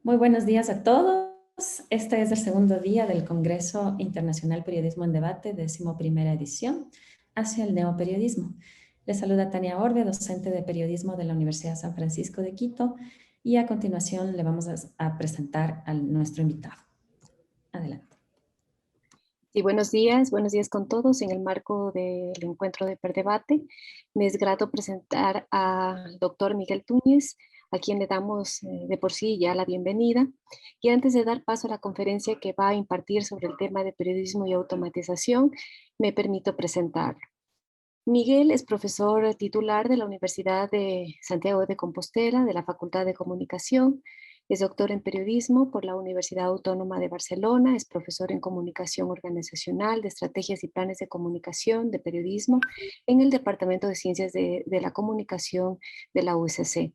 Muy buenos días a todos. Este es el segundo día del Congreso Internacional Periodismo en Debate, 11ª edición, hacia el neoperiodismo. Les saluda Tania Orbe, docente de periodismo de la Universidad San Francisco de Quito, y a continuación le vamos a presentar a nuestro invitado. Adelante. Sí, buenos días con todos. En el marco del encuentro de Perdebate, me es grato presentar al doctor Miguel Túñez, a quien le damos de por sí ya la bienvenida. Y antes de dar paso a la conferencia que va a impartir sobre el tema de periodismo y automatización, me permito presentarlo. Miguel es profesor titular de la Universidad de Santiago de Compostela, de la Facultad de Comunicación. Es doctor en periodismo por la Universidad Autónoma de Barcelona. Es profesor en comunicación organizacional, de estrategias y planes de comunicación, de periodismo, en el Departamento de Ciencias de la Comunicación de la USC.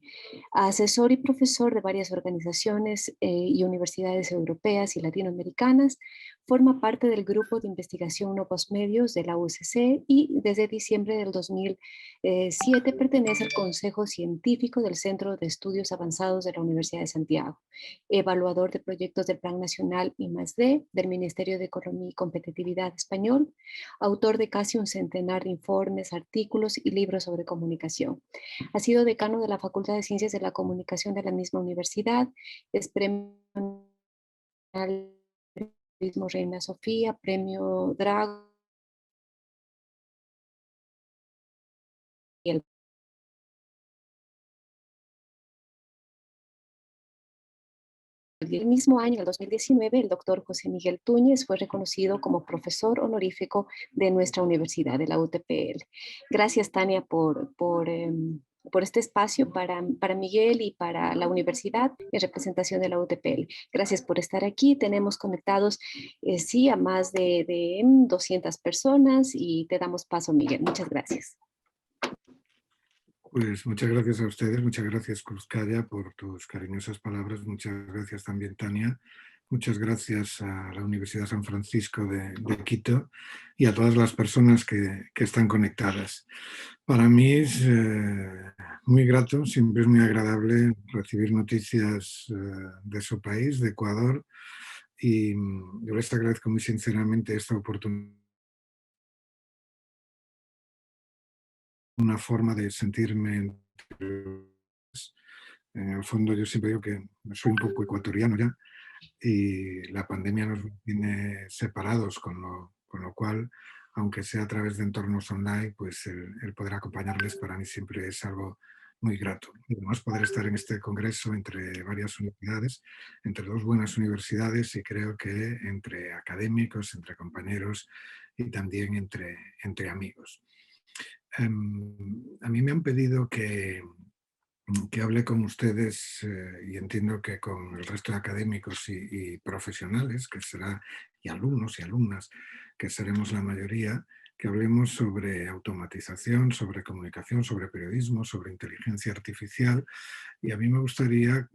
Asesor y profesor de varias organizaciones y universidades europeas y latinoamericanas. Forma parte del grupo de investigación Nuevos Medios de la UCC y desde diciembre del 2007 pertenece al Consejo Científico del Centro de Estudios Avanzados de la Universidad de Santiago, evaluador de proyectos del Plan Nacional I+D del Ministerio de Economía y Competitividad español, autor de casi un centenar de informes, artículos y libros sobre comunicación. Ha sido decano de la Facultad de Ciencias de la Comunicación de la misma universidad, es premio nacional Periodismo Reina Sofía, Premio Drago y el mismo año, en el 2019, el doctor José Miguel Túñez fue reconocido como profesor honorífico de nuestra universidad, de la UTPL. Gracias, Tania, por este espacio para Miguel y para la universidad en representación de la UTPL. Gracias por estar aquí. Tenemos conectados, sí, a más de 200 personas y te damos paso, Miguel. Muchas gracias. Pues muchas gracias a ustedes, muchas gracias Cruzcaya por tus cariñosas palabras, muchas gracias también Tania, muchas gracias a la Universidad San Francisco de Quito y a todas las personas que están conectadas. Para mí es muy grato, siempre es muy agradable recibir noticias de su país, de Ecuador, y yo les agradezco muy sinceramente esta oportunidad. Una forma de sentirme. En el fondo yo siempre digo que soy un poco ecuatoriano ya y la pandemia nos tiene separados, con lo cual, aunque sea a través de entornos online, pues el poder acompañarles para mí siempre es algo muy grato. Y además poder estar en este congreso entre varias universidades, entre dos buenas universidades y creo que entre académicos, entre compañeros y también entre amigos. A mí me han pedido que hable con ustedes y entiendo que con el resto de académicos y profesionales, que será, y alumnos y alumnas, que seremos la mayoría, que hablemos sobre automatización, sobre comunicación, sobre periodismo, sobre inteligencia artificial. Y a mí me gustaría,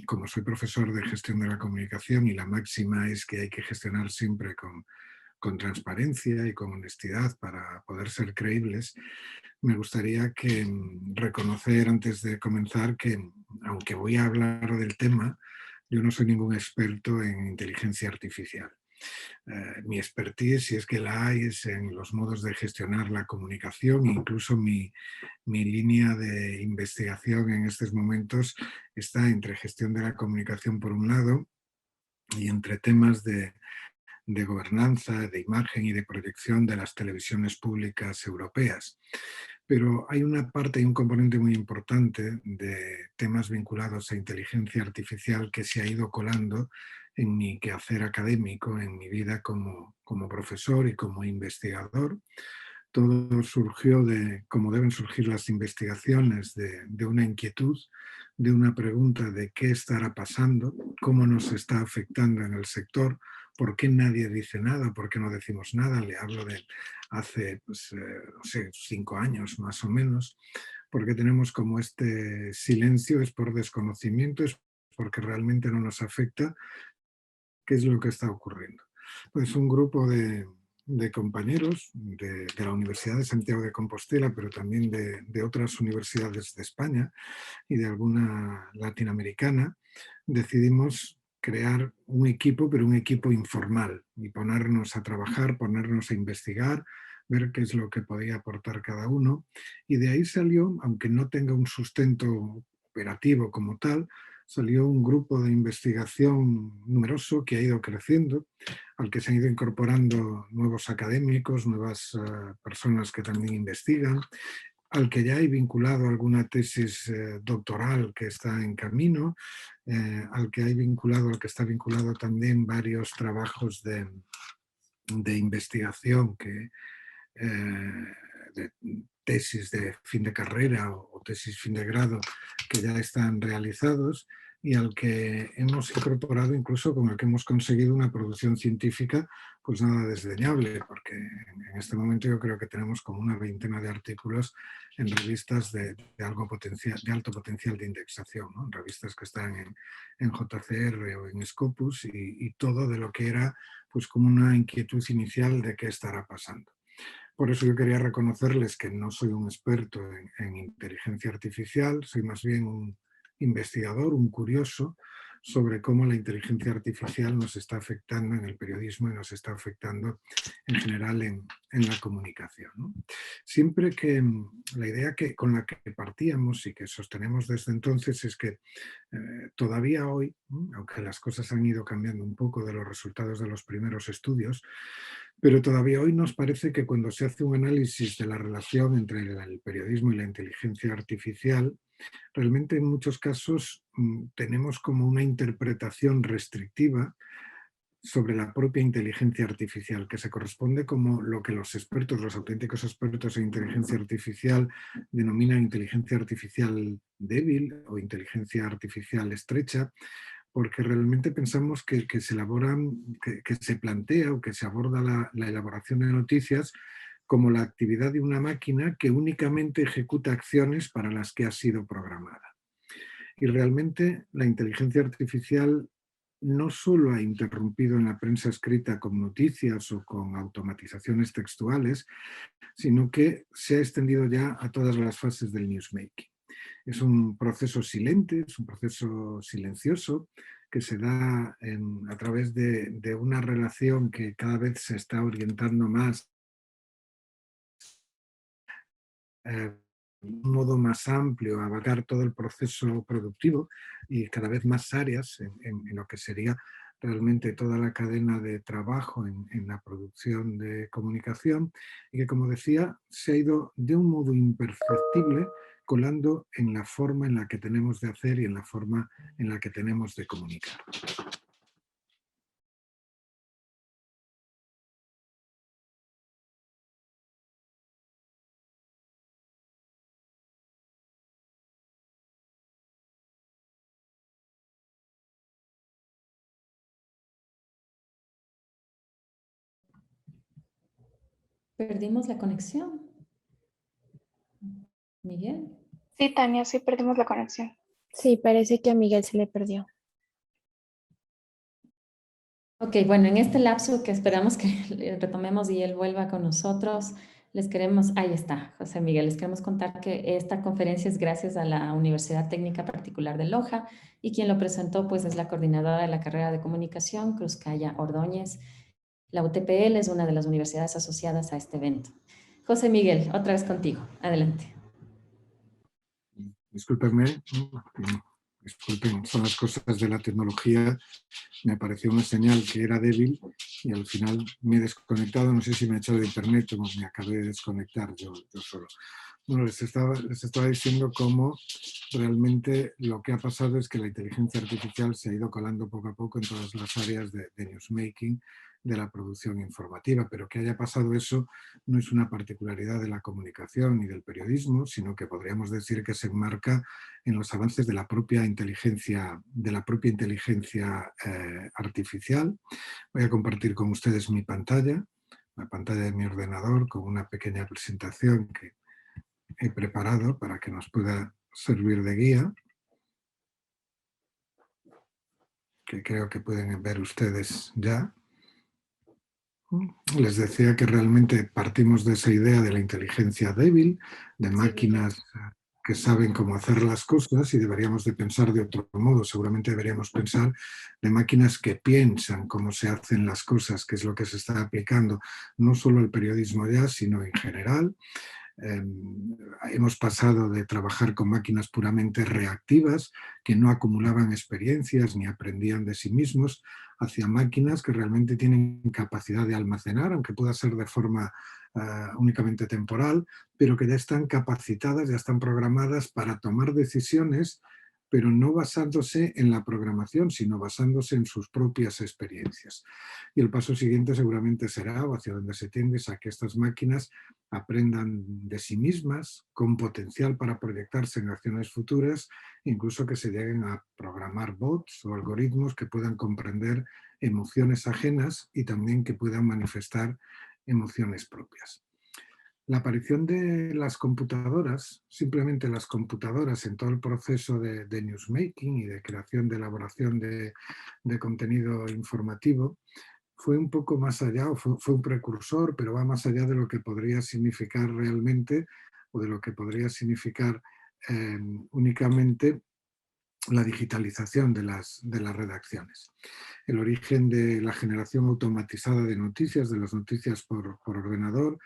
como soy profesor de gestión de la comunicación y la máxima es que hay que gestionar siempre con transparencia y con honestidad para poder ser creíbles, me gustaría reconocer antes de comenzar que, aunque voy a hablar del tema, yo no soy ningún experto en inteligencia artificial. Mi expertise, si es que la hay, es en los modos de gestionar la comunicación. Incluso mi línea de investigación en estos momentos está entre gestión de la comunicación por un lado y entre temas de gobernanza, de imagen y de proyección de las televisiones públicas europeas. Pero hay una parte y un componente muy importante de temas vinculados a inteligencia artificial que se ha ido colando en mi quehacer académico, en mi vida como profesor y como investigador. Todo surgió de, como deben surgir las investigaciones, de una inquietud, de una pregunta de qué estará pasando, cómo nos está afectando en el sector, por qué nadie dice nada, por qué no decimos nada. Le hablo de hace, pues, no sé, 5 años más o menos. Porque tenemos como este silencio, es por desconocimiento, es porque realmente no nos afecta. ¿Qué es lo que está ocurriendo? Pues un grupo de de compañeros de la Universidad de Santiago de Compostela, pero también de otras universidades de España y de alguna latinoamericana, decidimos crear un equipo, pero un equipo informal, y ponernos a trabajar, ponernos a investigar, ver qué es lo que podía aportar cada uno. Y de ahí salió, aunque no tenga un sustento operativo como tal, salió un grupo de investigación numeroso que ha ido creciendo, al que se han ido incorporando nuevos académicos, nuevas personas que también investigan, al que ya hay vinculado alguna tesis doctoral que está en camino, al que hay vinculado, al que está vinculado también varios trabajos de investigación de tesis de fin de carrera o tesis fin de grado que ya están realizados, y al que hemos incorporado, incluso con el que hemos conseguido una producción científica pues nada desdeñable, porque en este momento yo creo que tenemos como una veintena de artículos en revistas de alto potencial de indexación, ¿no? En revistas que están en JCR o en Scopus, y todo de lo que era pues como una inquietud inicial de qué estará pasando. Por eso yo quería reconocerles que no soy un experto en inteligencia artificial, soy más bien un investigador, un curioso sobre cómo la inteligencia artificial nos está afectando en el periodismo y nos está afectando en general en la comunicación, ¿no? Siempre que la idea con la que partíamos y que sostenemos desde entonces es que todavía hoy, aunque las cosas han ido cambiando un poco de los resultados de los primeros estudios, pero todavía hoy nos parece que cuando se hace un análisis de la relación entre el periodismo y la inteligencia artificial, realmente en muchos casos tenemos como una interpretación restrictiva sobre la propia inteligencia artificial, que se corresponde como lo que los expertos, los auténticos expertos en inteligencia artificial denominan inteligencia artificial débil o inteligencia artificial estrecha, porque realmente pensamos que se elaboran, que se plantea o que se aborda la elaboración de noticias como la actividad de una máquina que únicamente ejecuta acciones para las que ha sido programada. Y realmente la inteligencia artificial no solo ha interrumpido en la prensa escrita con noticias o con automatizaciones textuales, sino que se ha extendido ya a todas las fases del newsmaking. Es un proceso silente, es un proceso silencioso que se da a través de una relación que cada vez se está orientando más de un modo más amplio, a abarcar todo el proceso productivo y cada vez más áreas en lo que sería realmente toda la cadena de trabajo en la producción de comunicación, y que, como decía, se ha ido de un modo imperceptible colando en la forma en la que tenemos de hacer y en la forma en la que tenemos de comunicar. Perdimos la conexión. Miguel. Sí, Tania, sí perdimos la conexión. Sí, parece que a Miguel se le perdió. Ok, bueno, en este lapso que esperamos que retomemos y él vuelva con nosotros, les queremos, ahí está, José Miguel, les queremos contar que esta conferencia es gracias a la Universidad Técnica Particular de Loja, y quien lo presentó pues es la coordinadora de la carrera de comunicación, Cruzcaya Ordóñez. La UTPL es una de las universidades asociadas a este evento. José Miguel, otra vez contigo, adelante. Discúlpenme, disculpen, son las cosas de la tecnología. Me apareció una señal que era débil y al final me he desconectado. No sé si me he echado de internet o me acabé de desconectar yo solo. Bueno, les estaba diciendo cómo realmente lo que ha pasado es que la inteligencia artificial se ha ido colando poco a poco en todas las áreas de newsmaking, de la producción informativa, pero que haya pasado eso no es una particularidad de la comunicación ni del periodismo, sino que podríamos decir que se enmarca en los avances de la propia inteligencia, artificial. Voy a compartir con ustedes mi pantalla, la pantalla de mi ordenador, con una pequeña presentación que he preparado para que nos pueda servir de guía, que creo que pueden ver ustedes ya. Les decía que realmente partimos de esa idea de la inteligencia débil, de máquinas que saben cómo hacer las cosas, y deberíamos de pensar de otro modo. Seguramente deberíamos pensar de máquinas que piensan cómo se hacen las cosas, que es lo que se está aplicando no solo al periodismo ya, sino en general. Hemos pasado de trabajar con máquinas puramente reactivas que no acumulaban experiencias ni aprendían de sí mismos, hacia máquinas que realmente tienen capacidad de almacenar, aunque pueda ser de forma únicamente temporal, pero que ya están capacitadas, ya están programadas para tomar decisiones, pero no basándose en la programación, sino basándose en sus propias experiencias. Y el paso siguiente seguramente será, o hacia donde se tiende, es a que estas máquinas aprendan de sí mismas, con potencial para proyectarse en acciones futuras, incluso que se lleguen a programar bots o algoritmos que puedan comprender emociones ajenas y también que puedan manifestar emociones propias. La aparición de las computadoras, simplemente las computadoras en todo el proceso de newsmaking y de creación, de elaboración de contenido informativo, fue un poco más allá, o fue un precursor, pero va más allá de lo que podría significar realmente, o de lo que podría significar únicamente la digitalización de las redacciones. El origen de la generación automatizada de noticias, de las noticias por ordenador,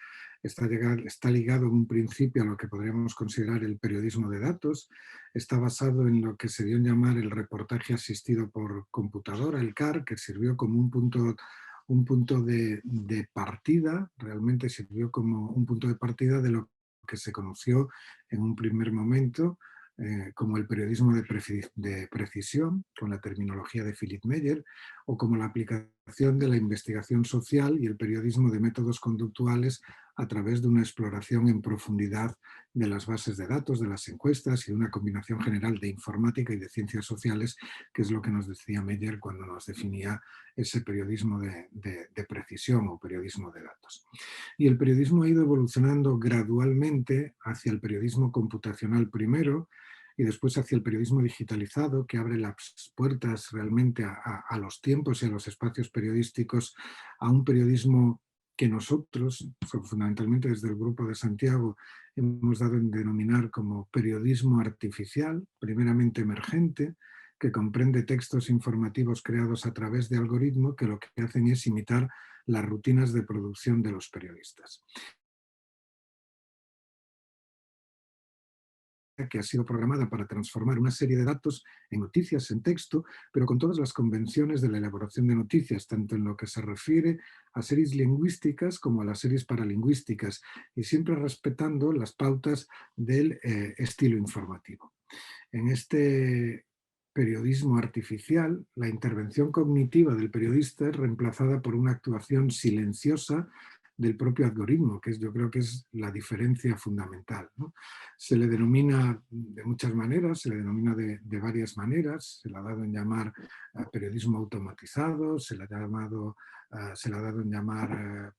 está ligado en un principio a lo que podríamos considerar el periodismo de datos, está basado en lo que se dio en llamar el reportaje asistido por computadora, el CAR, que sirvió como un punto de partida, realmente sirvió como un punto de partida de lo que se conoció en un primer momento como el periodismo de precisión, con la terminología de Philip Meyer, o como la aplicación de la investigación social y el periodismo de métodos conductuales a través de una exploración en profundidad de las bases de datos, de las encuestas y de una combinación general de informática y de ciencias sociales, que es lo que nos decía Meyer cuando nos definía ese periodismo de precisión o periodismo de datos. Y el periodismo ha ido evolucionando gradualmente hacia el periodismo computacional primero, y después hacia el periodismo digitalizado, que abre las puertas realmente a los tiempos y a los espacios periodísticos, a un periodismo que nosotros, fundamentalmente desde el Grupo de Santiago, hemos dado en denominar como periodismo artificial, primeramente emergente, que comprende textos informativos creados a través de algoritmos que lo que hacen es imitar las rutinas de producción de los periodistas. Que ha sido programada para transformar una serie de datos en noticias, en texto, pero con todas las convenciones de la elaboración de noticias, tanto en lo que se refiere a series lingüísticas como a las series paralingüísticas, y siempre respetando las pautas del estilo informativo. En este periodismo artificial, la intervención cognitiva del periodista es reemplazada por una actuación silenciosa del propio algoritmo, que yo creo que es la diferencia fundamental, ¿no? Se le denomina de muchas maneras, se le denomina de varias maneras, se le ha dado en llamar periodismo automatizado, se le ha dado en llamar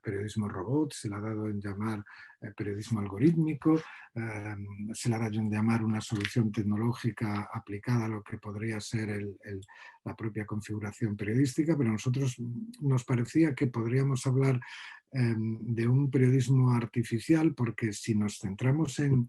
periodismo robot, se le ha dado en llamar periodismo algorítmico, se le ha dado en llamar una solución tecnológica aplicada a lo que podría ser la propia configuración periodística, pero a nosotros nos parecía que podríamos hablar de un periodismo artificial, porque si nos centramos en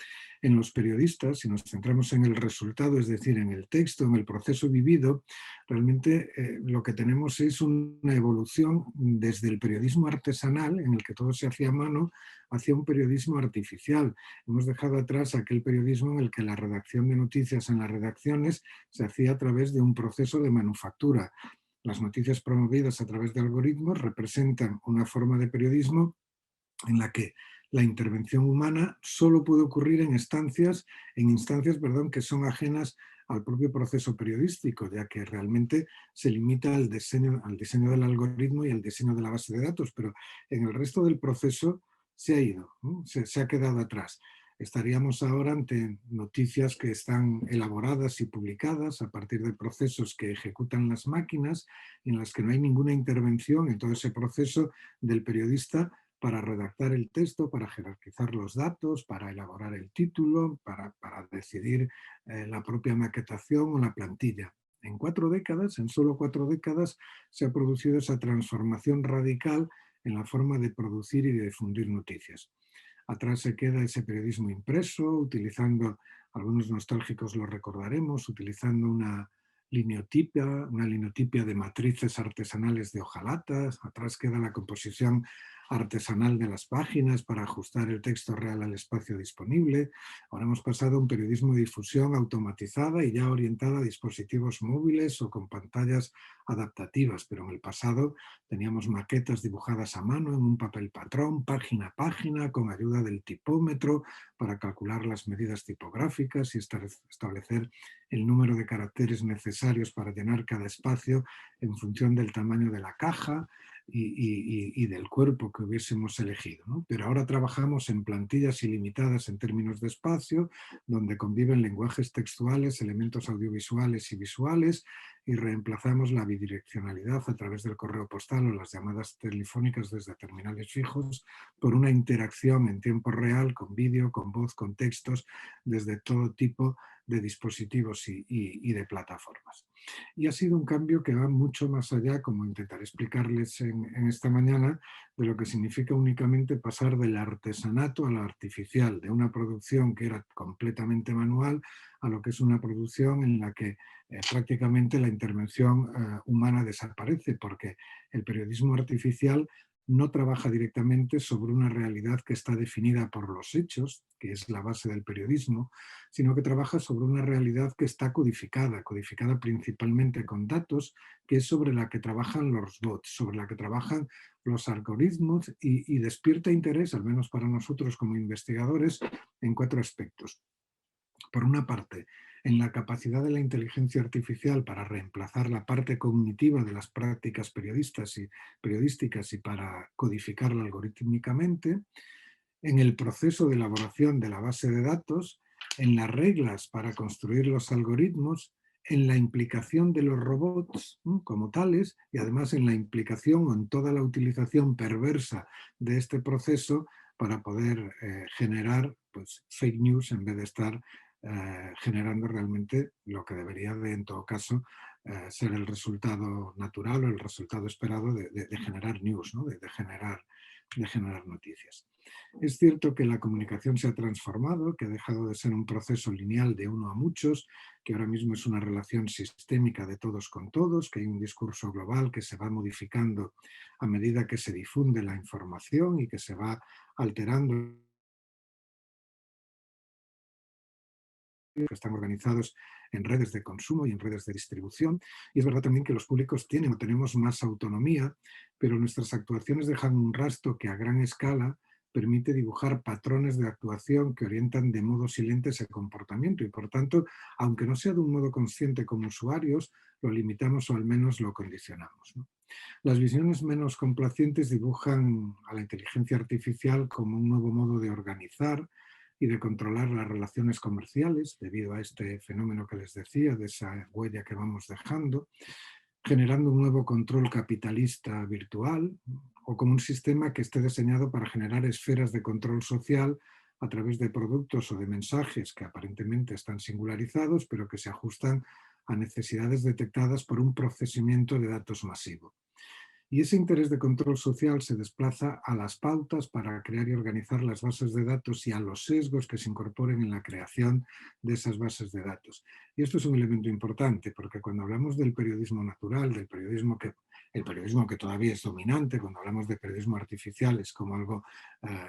los periodistas, si nos centramos en el resultado, es decir, en el texto, en el proceso vivido, realmente lo que tenemos es una evolución desde el periodismo artesanal, en el que todo se hacía a mano, hacia un periodismo artificial. Hemos dejado atrás aquel periodismo en el que la redacción de noticias en las redacciones se hacía a través de un proceso de manufactura. Las noticias promovidas a través de algoritmos representan una forma de periodismo en la que la intervención humana solo puede ocurrir en instancias que son ajenas al propio proceso periodístico, ya que realmente se limita al diseño del algoritmo y al diseño de la base de datos, pero en el resto del proceso se ha ido, ¿no? Se ha quedado atrás. Estaríamos ahora ante noticias que están elaboradas y publicadas a partir de procesos que ejecutan las máquinas, en las que no hay ninguna intervención en todo ese proceso del periodista para redactar el texto, para jerarquizar los datos, para elaborar el título, para decidir la propia maquetación o la plantilla. En 4 décadas, en solo 4 décadas, se ha producido esa transformación radical en la forma de producir y de difundir noticias. Atrás se queda ese periodismo impreso, utilizando, algunos nostálgicos lo recordaremos, utilizando una linotipia de matrices artesanales de hojalatas. Atrás queda la composición artesanal de las páginas para ajustar el texto real al espacio disponible. Ahora hemos pasado a un periodismo de difusión automatizada y ya orientada a dispositivos móviles o con pantallas adaptativas, pero en el pasado teníamos maquetas dibujadas a mano en un papel patrón, página a página, con ayuda del tipómetro para calcular las medidas tipográficas y establecer el número de caracteres necesarios para llenar cada espacio en función del tamaño de la caja y del cuerpo que hubiésemos elegido, ¿no? Pero ahora trabajamos en plantillas ilimitadas en términos de espacio, donde conviven lenguajes textuales, elementos audiovisuales y visuales, y reemplazamos la bidireccionalidad a través del correo postal o las llamadas telefónicas desde terminales fijos por una interacción en tiempo real con vídeo, con voz, con textos, desde todo tipo de dispositivos y de plataformas. Y ha sido un cambio que va mucho más allá, como intentaré explicarles en esta mañana, de lo que significa únicamente pasar del artesanato a lo artificial, de una producción que era completamente manual a lo que es una producción en la que prácticamente la intervención humana desaparece, porque el periodismo artificial no trabaja directamente sobre una realidad que está definida por los hechos, que es la base del periodismo, sino que trabaja sobre una realidad que está codificada principalmente con datos, que es sobre la que trabajan los bots, sobre la que trabajan los algoritmos y despierta interés, al menos para nosotros como investigadores, en 4 aspectos. Por una parte, en la capacidad de la inteligencia artificial para reemplazar la parte cognitiva de las prácticas periodísticas y para codificarla algorítmicamente, en el proceso de elaboración de la base de datos, en las reglas para construir los algoritmos, en la implicación de los robots como tales y además en la implicación o en toda la utilización perversa de este proceso para poder generar pues, fake news en vez de estar generando realmente lo que debería de, en todo caso, ser el resultado natural o el resultado esperado de generar news, ¿no? de generar noticias. Es cierto que la comunicación se ha transformado, que ha dejado de ser un proceso lineal de uno a muchos, que ahora mismo es una relación sistémica de todos con todos, que hay un discurso global que se va modificando a medida que se difunde la información y que se va alterando, que están organizados en redes de consumo y en redes de distribución. Y es verdad también que los públicos tienen o tenemos más autonomía, pero nuestras actuaciones dejan un rastro que a gran escala permite dibujar patrones de actuación que orientan de modo silente ese comportamiento y, por tanto, aunque no sea de un modo consciente como usuarios, lo limitamos o al menos lo condicionamos, ¿no? Las visiones menos complacientes dibujan a la inteligencia artificial como un nuevo modo de organizar y de controlar las relaciones comerciales debido a este fenómeno que les decía, de esa huella que vamos dejando, generando un nuevo control capitalista virtual o como un sistema que esté diseñado para generar esferas de control social a través de productos o de mensajes que aparentemente están singularizados, pero que se ajustan a necesidades detectadas por un procesamiento de datos masivo. Y ese interés de control social se desplaza a las pautas para crear y organizar las bases de datos y a los sesgos que se incorporen en la creación de esas bases de datos. Y esto es un elemento importante porque cuando hablamos del periodismo natural, el periodismo que todavía es dominante, cuando hablamos de periodismo artificial es como algo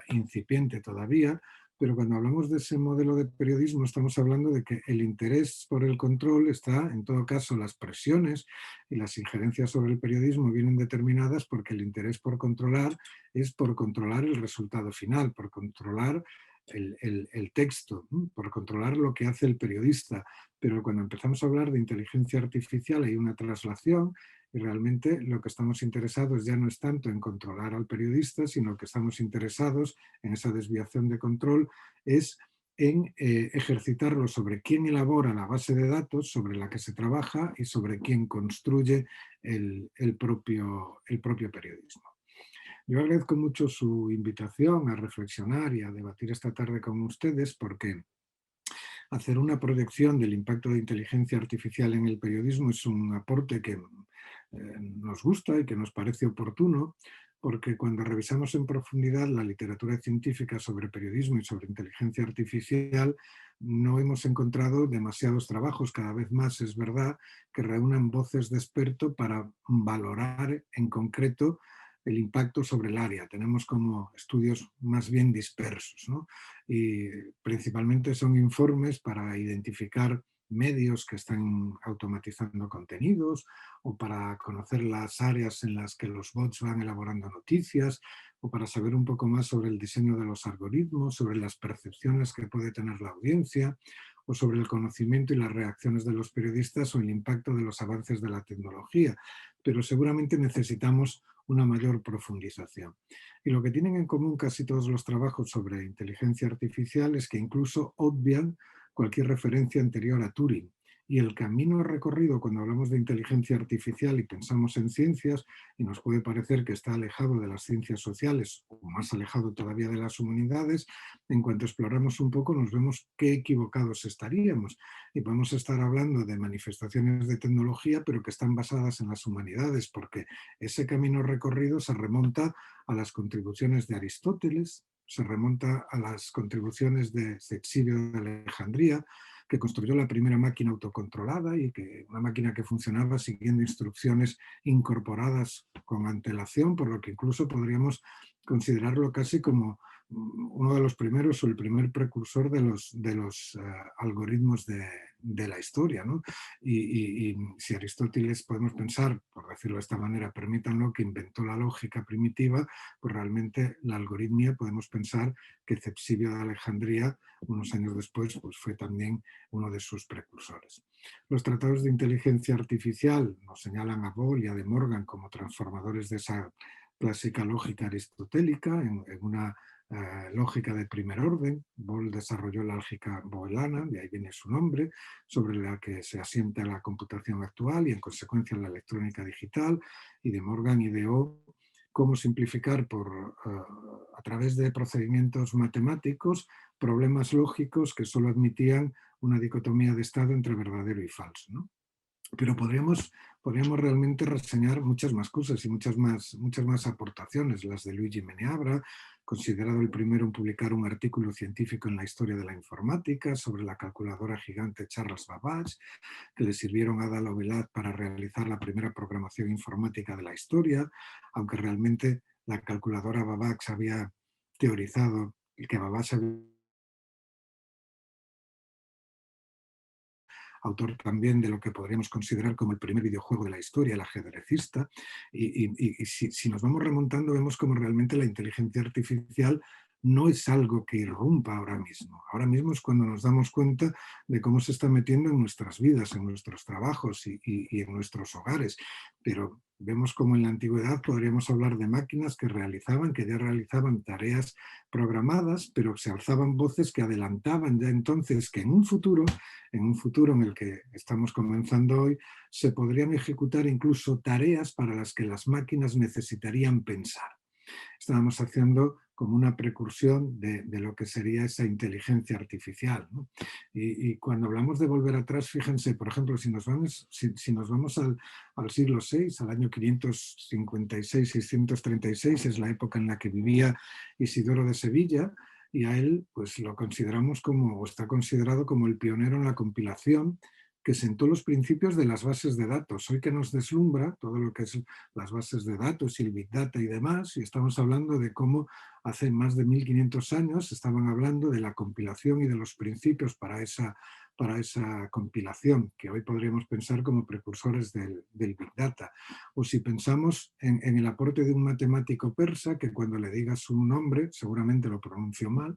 incipiente todavía, pero cuando hablamos de ese modelo de periodismo estamos hablando de que el interés por el control está, en todo caso, las presiones y las injerencias sobre el periodismo vienen determinadas porque el interés por controlar es por controlar el resultado final, por controlar el texto, por controlar lo que hace el periodista. Pero cuando empezamos a hablar de inteligencia artificial hay una traslación y realmente lo que estamos interesados ya no es tanto en controlar al periodista, sino que estamos interesados en esa desviación de control es en ejercitarlo sobre quién elabora la base de datos sobre la que se trabaja y sobre quién construye el propio periodismo. Yo agradezco mucho su invitación a reflexionar y a debatir esta tarde con ustedes porque hacer una proyección del impacto de inteligencia artificial en el periodismo es un aporte que nos gusta y que nos parece oportuno, porque cuando revisamos en profundidad la literatura científica sobre periodismo y sobre inteligencia artificial, no hemos encontrado demasiados trabajos, cada vez más es verdad, que reúnan voces de experto para valorar en concreto el impacto sobre el área. Tenemos como estudios más bien dispersos, ¿no? Y principalmente son informes para identificar medios que están automatizando contenidos o para conocer las áreas en las que los bots van elaborando noticias o para saber un poco más sobre el diseño de los algoritmos, sobre las percepciones que puede tener la audiencia o sobre el conocimiento y las reacciones de los periodistas o el impacto de los avances de la tecnología. Pero seguramente necesitamos una mayor profundización. Y lo que tienen en común casi todos los trabajos sobre inteligencia artificial es que incluso obvian cualquier referencia anterior a Turing. Y el camino recorrido cuando hablamos de inteligencia artificial y pensamos en ciencias, y nos puede parecer que está alejado de las ciencias sociales o más alejado todavía de las humanidades, en cuanto exploramos un poco nos vemos qué equivocados estaríamos. Y podemos estar hablando de manifestaciones de tecnología, pero que están basadas en las humanidades, porque ese camino recorrido se remonta a las contribuciones de Aristóteles, se remonta a las contribuciones de Cexibio de Alejandría, que construyó la primera máquina autocontrolada y que una máquina que funcionaba siguiendo instrucciones incorporadas con antelación, por lo que incluso podríamos considerarlo casi como uno de los primeros o el primer precursor de los algoritmos de la historia, ¿no? Y si Aristóteles podemos pensar, por decirlo de esta manera, permítanlo, que inventó la lógica primitiva, pues realmente la algoritmia podemos pensar que Cexibio de Alejandría, unos años después, pues fue también uno de sus precursores. Los tratados de inteligencia artificial nos señalan a Boole y a De Morgan como transformadores de esa clásica lógica aristotélica en una lógica de primer orden. Boole desarrolló la lógica boeliana, de ahí viene su nombre, sobre la que se asienta la computación actual y en consecuencia la electrónica digital, y De Morgan ideó cómo simplificar a través de procedimientos matemáticos problemas lógicos que solo admitían una dicotomía de estado entre verdadero y falso, ¿no? Pero podríamos realmente reseñar muchas más cosas y muchas más aportaciones, las de Luigi Meneabra, considerado el primero en publicar un artículo científico en la historia de la informática sobre la calculadora gigante Charles Babbage, que le sirvieron a Ada Lovelace para realizar la primera programación informática de la historia, aunque realmente la calculadora Babbage había teorizado que Babbage había autor también de lo que podríamos considerar como el primer videojuego de la historia, el ajedrecista, y si nos vamos remontando vemos como realmente la inteligencia artificial no es algo que irrumpa ahora mismo. Ahora mismo es cuando nos damos cuenta de cómo se está metiendo en nuestras vidas, en nuestros trabajos y en nuestros hogares. Pero vemos como en la antigüedad podríamos hablar de máquinas que ya realizaban tareas programadas, pero se alzaban voces que adelantaban ya entonces que en un futuro en el que estamos comenzando hoy, se podrían ejecutar incluso tareas para las que las máquinas necesitarían pensar. Estábamos haciendo como una precursión de lo que sería esa inteligencia artificial, ¿no? Y cuando hablamos de volver atrás, fíjense, por ejemplo, si nos vamos al siglo VI, al año 556-636, es la época en la que vivía Isidoro de Sevilla, y a él pues lo consideramos como, o está considerado como el pionero en la compilación que sentó los principios de las bases de datos. Hoy que nos deslumbra todo lo que es las bases de datos y el Big Data y demás, y estamos hablando de cómo hace más de 1500 años estaban hablando de la compilación y de los principios para esa compilación, que hoy podríamos pensar como precursores del Big Data. O si pensamos en el aporte de un matemático persa, que cuando le diga su nombre, seguramente lo pronuncio mal,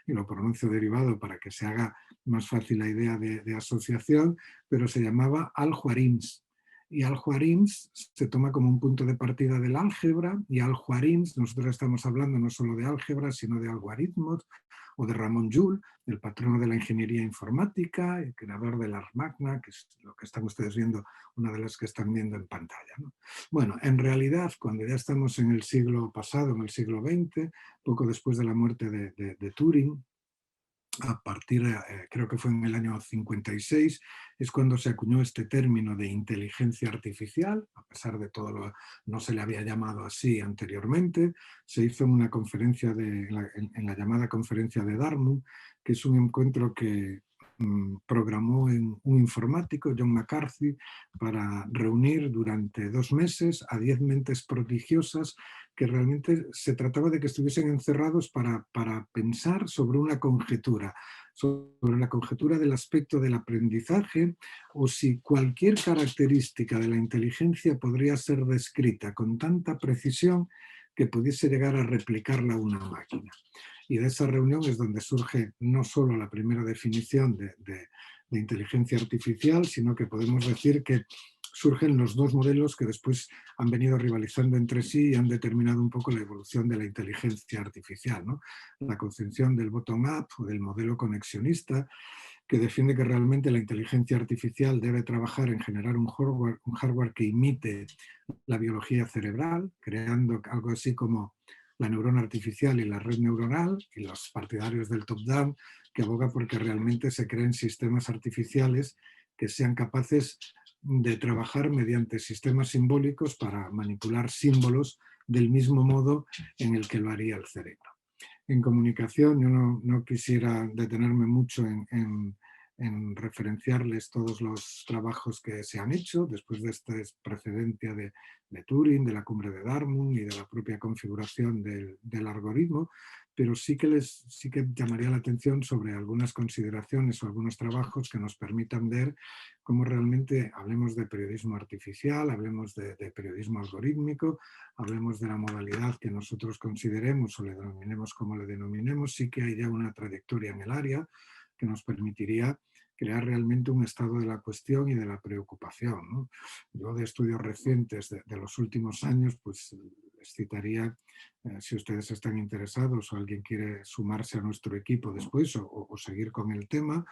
y lo pronuncio derivado para que se haga más fácil la idea de asociación, pero se llamaba Al-Khwarizm. Y Al-Khwarizm se toma como un punto de partida del álgebra, y Al-Khwarizm, nosotros estamos hablando no solo de álgebra, sino de algoritmos, o de Ramon Llull, el patrono de la ingeniería informática, el creador del Ars Magna, que es lo que están ustedes viendo, una de las que están viendo en pantalla, ¿no? Bueno, en realidad, cuando ya estamos en el siglo pasado, en el siglo XX, poco después de la muerte de Turing, a partir, creo que fue en el año 56, es cuando se acuñó este término de inteligencia artificial, a pesar de todo no se le había llamado así anteriormente. Se hizo una conferencia en la llamada conferencia de Dartmouth, que es un encuentro que programó un informático, John McCarthy, para reunir durante 2 meses a 10 mentes prodigiosas que realmente se trataba de que estuviesen encerrados para pensar sobre una conjetura, sobre la conjetura del aspecto del aprendizaje o si cualquier característica de la inteligencia podría ser descrita con tanta precisión que pudiese llegar a replicarla una máquina. Y de esa reunión es donde surge no solo la primera definición de inteligencia artificial, sino que podemos decir que surgen los dos modelos que después han venido rivalizando entre sí y han determinado un poco la evolución de la inteligencia artificial, ¿no? La concepción del bottom-up o del modelo conexionista, que defiende que realmente la inteligencia artificial debe trabajar en generar un hardware que imite la biología cerebral, creando algo así como la neurona artificial y la red neuronal, y los partidarios del top-down, que aboga porque realmente se creen sistemas artificiales que sean capaces de trabajar mediante sistemas simbólicos para manipular símbolos del mismo modo en el que lo haría el cerebro. En comunicación, yo no quisiera detenerme mucho en referenciarles todos los trabajos que se han hecho después de esta precedencia de Turing, de la cumbre de Dartmouth y de la propia configuración del algoritmo, pero sí que llamaría la atención sobre algunas consideraciones o algunos trabajos que nos permitan ver cómo realmente, hablemos de periodismo artificial, hablemos de periodismo algorítmico, hablemos de la modalidad que nosotros consideremos o le denominemos como le denominemos, sí que hay ya una trayectoria en el área que nos permitiría crear realmente un estado de la cuestión y de la preocupación, ¿no? Yo de estudios recientes de los últimos años, pues les citaría, si ustedes están interesados o alguien quiere sumarse a nuestro equipo después o seguir con el tema,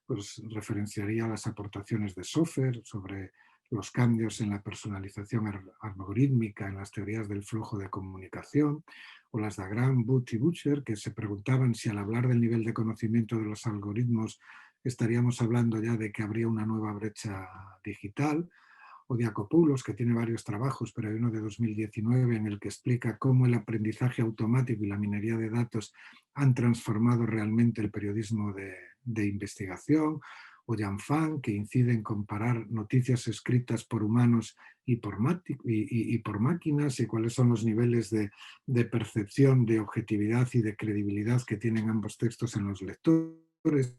pues referenciaría las aportaciones de Sofer sobre los cambios en la personalización algorítmica en las teorías del flujo de comunicación, o las de Graham, Booth y Butcher, que se preguntaban si al hablar del nivel de conocimiento de los algoritmos estaríamos hablando ya de que habría una nueva brecha digital, o Diakopoulos, que tiene varios trabajos, pero hay uno de 2019 en el que explica cómo el aprendizaje automático y la minería de datos han transformado realmente el periodismo de investigación, o Jan Fan, que incide en comparar noticias escritas por humanos y por máquinas, y cuáles son los niveles de percepción, de objetividad y de credibilidad que tienen ambos textos en los lectores,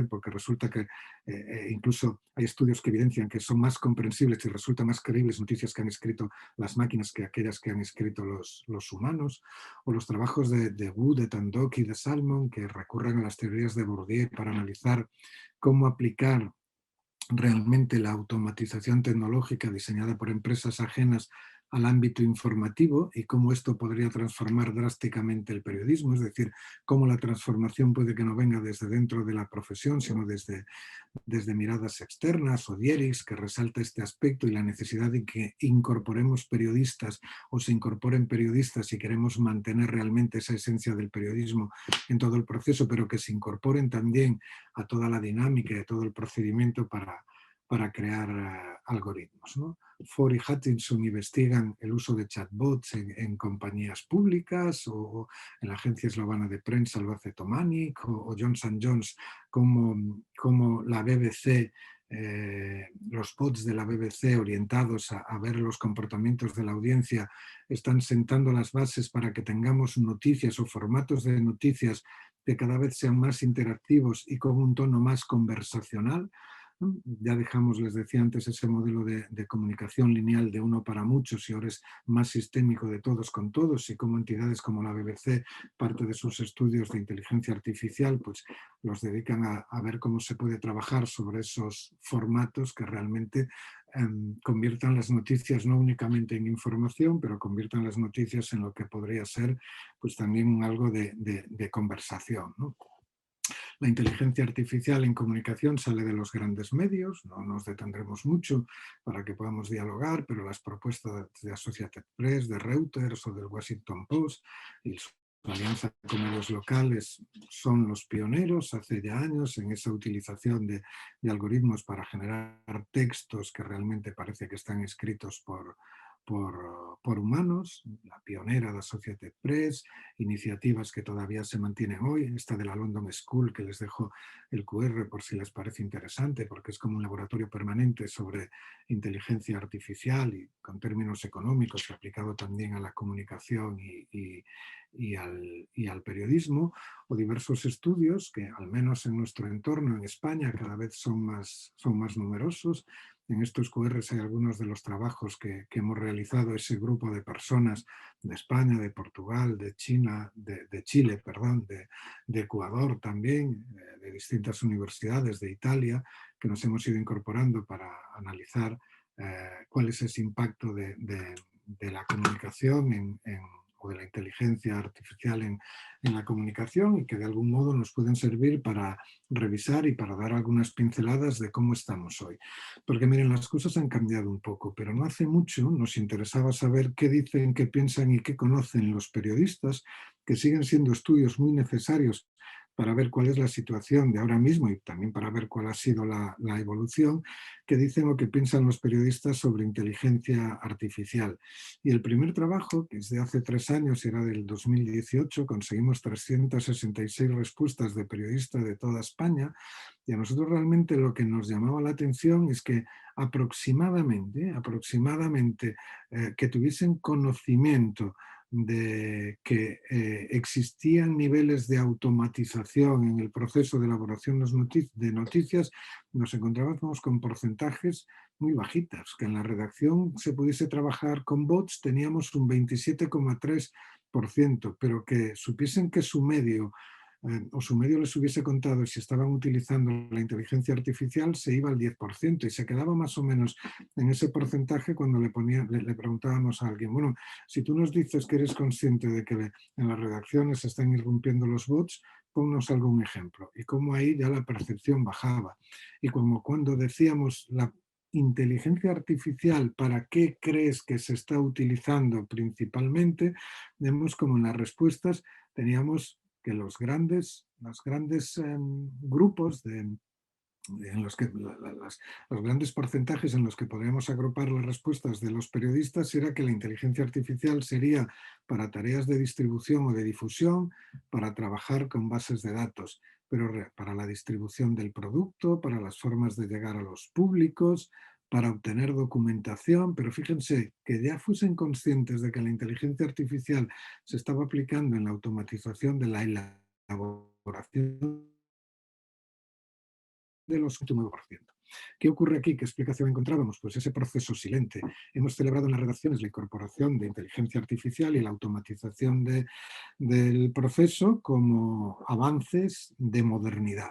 porque resulta que incluso hay estudios que evidencian que son más comprensibles y resultan más creíbles noticias que han escrito las máquinas que aquellas que han escrito los humanos, o los trabajos de Wu, de Tandock y de Salmon, que recurren a las teorías de Bourdieu para analizar cómo aplicar realmente la automatización tecnológica diseñada por empresas ajenas al ámbito informativo y cómo esto podría transformar drásticamente el periodismo, es decir, cómo la transformación puede que no venga desde dentro de la profesión, sino desde miradas externas, o Dierix, que resalta este aspecto y la necesidad de que incorporemos periodistas o se incorporen periodistas si queremos mantener realmente esa esencia del periodismo en todo el proceso, pero que se incorporen también a toda la dinámica y a todo el procedimiento para crear algoritmos, ¿no? Ford y Hutchinson investigan el uso de chatbots en compañías públicas, o en la Agencia Eslovena de Prensa lo hace Tománik, o Johnson Jones, como la BBC, los bots de la BBC orientados a ver los comportamientos de la audiencia están sentando las bases para que tengamos noticias o formatos de noticias que cada vez sean más interactivos y con un tono más conversacional. Ya dejamos, les decía antes, ese modelo de comunicación lineal de uno para muchos y ahora es más sistémico de todos con todos, y como entidades como la BBC, parte de sus estudios de inteligencia artificial, pues los dedican a ver cómo se puede trabajar sobre esos formatos que realmente conviertan las noticias no únicamente en información, pero conviertan las noticias en lo que podría ser pues también algo de conversación, ¿no? La inteligencia artificial en comunicación sale de los grandes medios, no nos detendremos mucho para que podamos dialogar, pero las propuestas de Associated Press, de Reuters o del Washington Post y La Alianza de Medios Locales son los pioneros hace ya años en esa utilización de algoritmos para generar textos que realmente parece que están escritos por humanos, la pionera de Associated Press, iniciativas que todavía se mantienen hoy, esta de la London School, que les dejo el QR por si les parece interesante, porque es como un laboratorio permanente sobre inteligencia artificial y con términos económicos aplicado también a la comunicación y al periodismo, o diversos estudios que al menos en nuestro entorno en España cada vez son más numerosos. En estos QRs hay algunos de los trabajos que hemos realizado ese grupo de personas de España, de Portugal, de China, de Chile, perdón, de Ecuador también, de distintas universidades de Italia, que nos hemos ido incorporando para analizar cuál es ese impacto de la comunicación o de la inteligencia artificial en la comunicación, y que de algún modo nos pueden servir para revisar y para dar algunas pinceladas de cómo estamos hoy. Porque miren, las cosas han cambiado un poco, pero no hace mucho nos interesaba saber qué dicen, qué piensan y qué conocen los periodistas, que siguen siendo estudios muy necesarios para ver cuál es la situación de ahora mismo y también para ver cuál ha sido la evolución, que dicen o que piensan los periodistas sobre inteligencia artificial. Y el primer trabajo, que es de hace 3 años, era del 2018, conseguimos 366 respuestas de periodistas de toda España, y a nosotros realmente lo que nos llamaba la atención es que aproximadamente que tuviesen conocimiento de que existían niveles de automatización en el proceso de elaboración de noticias, nos encontrábamos con porcentajes muy bajitas. Que en la redacción se pudiese trabajar con bots teníamos un 27,3%, pero que supiesen que su medio o su medio les hubiese contado si estaban utilizando la inteligencia artificial, se iba al 10% y se quedaba más o menos en ese porcentaje cuando le preguntábamos a alguien, bueno, si tú nos dices que eres consciente de que en las redacciones se están irrumpiendo los bots, ponnos algún ejemplo. Y cómo ahí ya la percepción bajaba. Y como cuando decíamos la inteligencia artificial, ¿para qué crees que se está utilizando principalmente? Vemos como en las respuestas teníamos que los grandes grupos en los que los grandes porcentajes en los que podríamos agrupar las respuestas de los periodistas era que la inteligencia artificial sería para tareas de distribución o de difusión, para trabajar con bases de datos, pero para la distribución del producto, para las formas de llegar a los públicos, para obtener documentación, pero fíjense que ya fuesen conscientes de que la inteligencia artificial se estaba aplicando en la automatización de la elaboración de los 9%. ¿Qué ocurre aquí? ¿Qué explicación encontrábamos? Pues ese proceso silente. Hemos celebrado en las redacciones la incorporación de inteligencia artificial y la automatización del proceso como avances de modernidad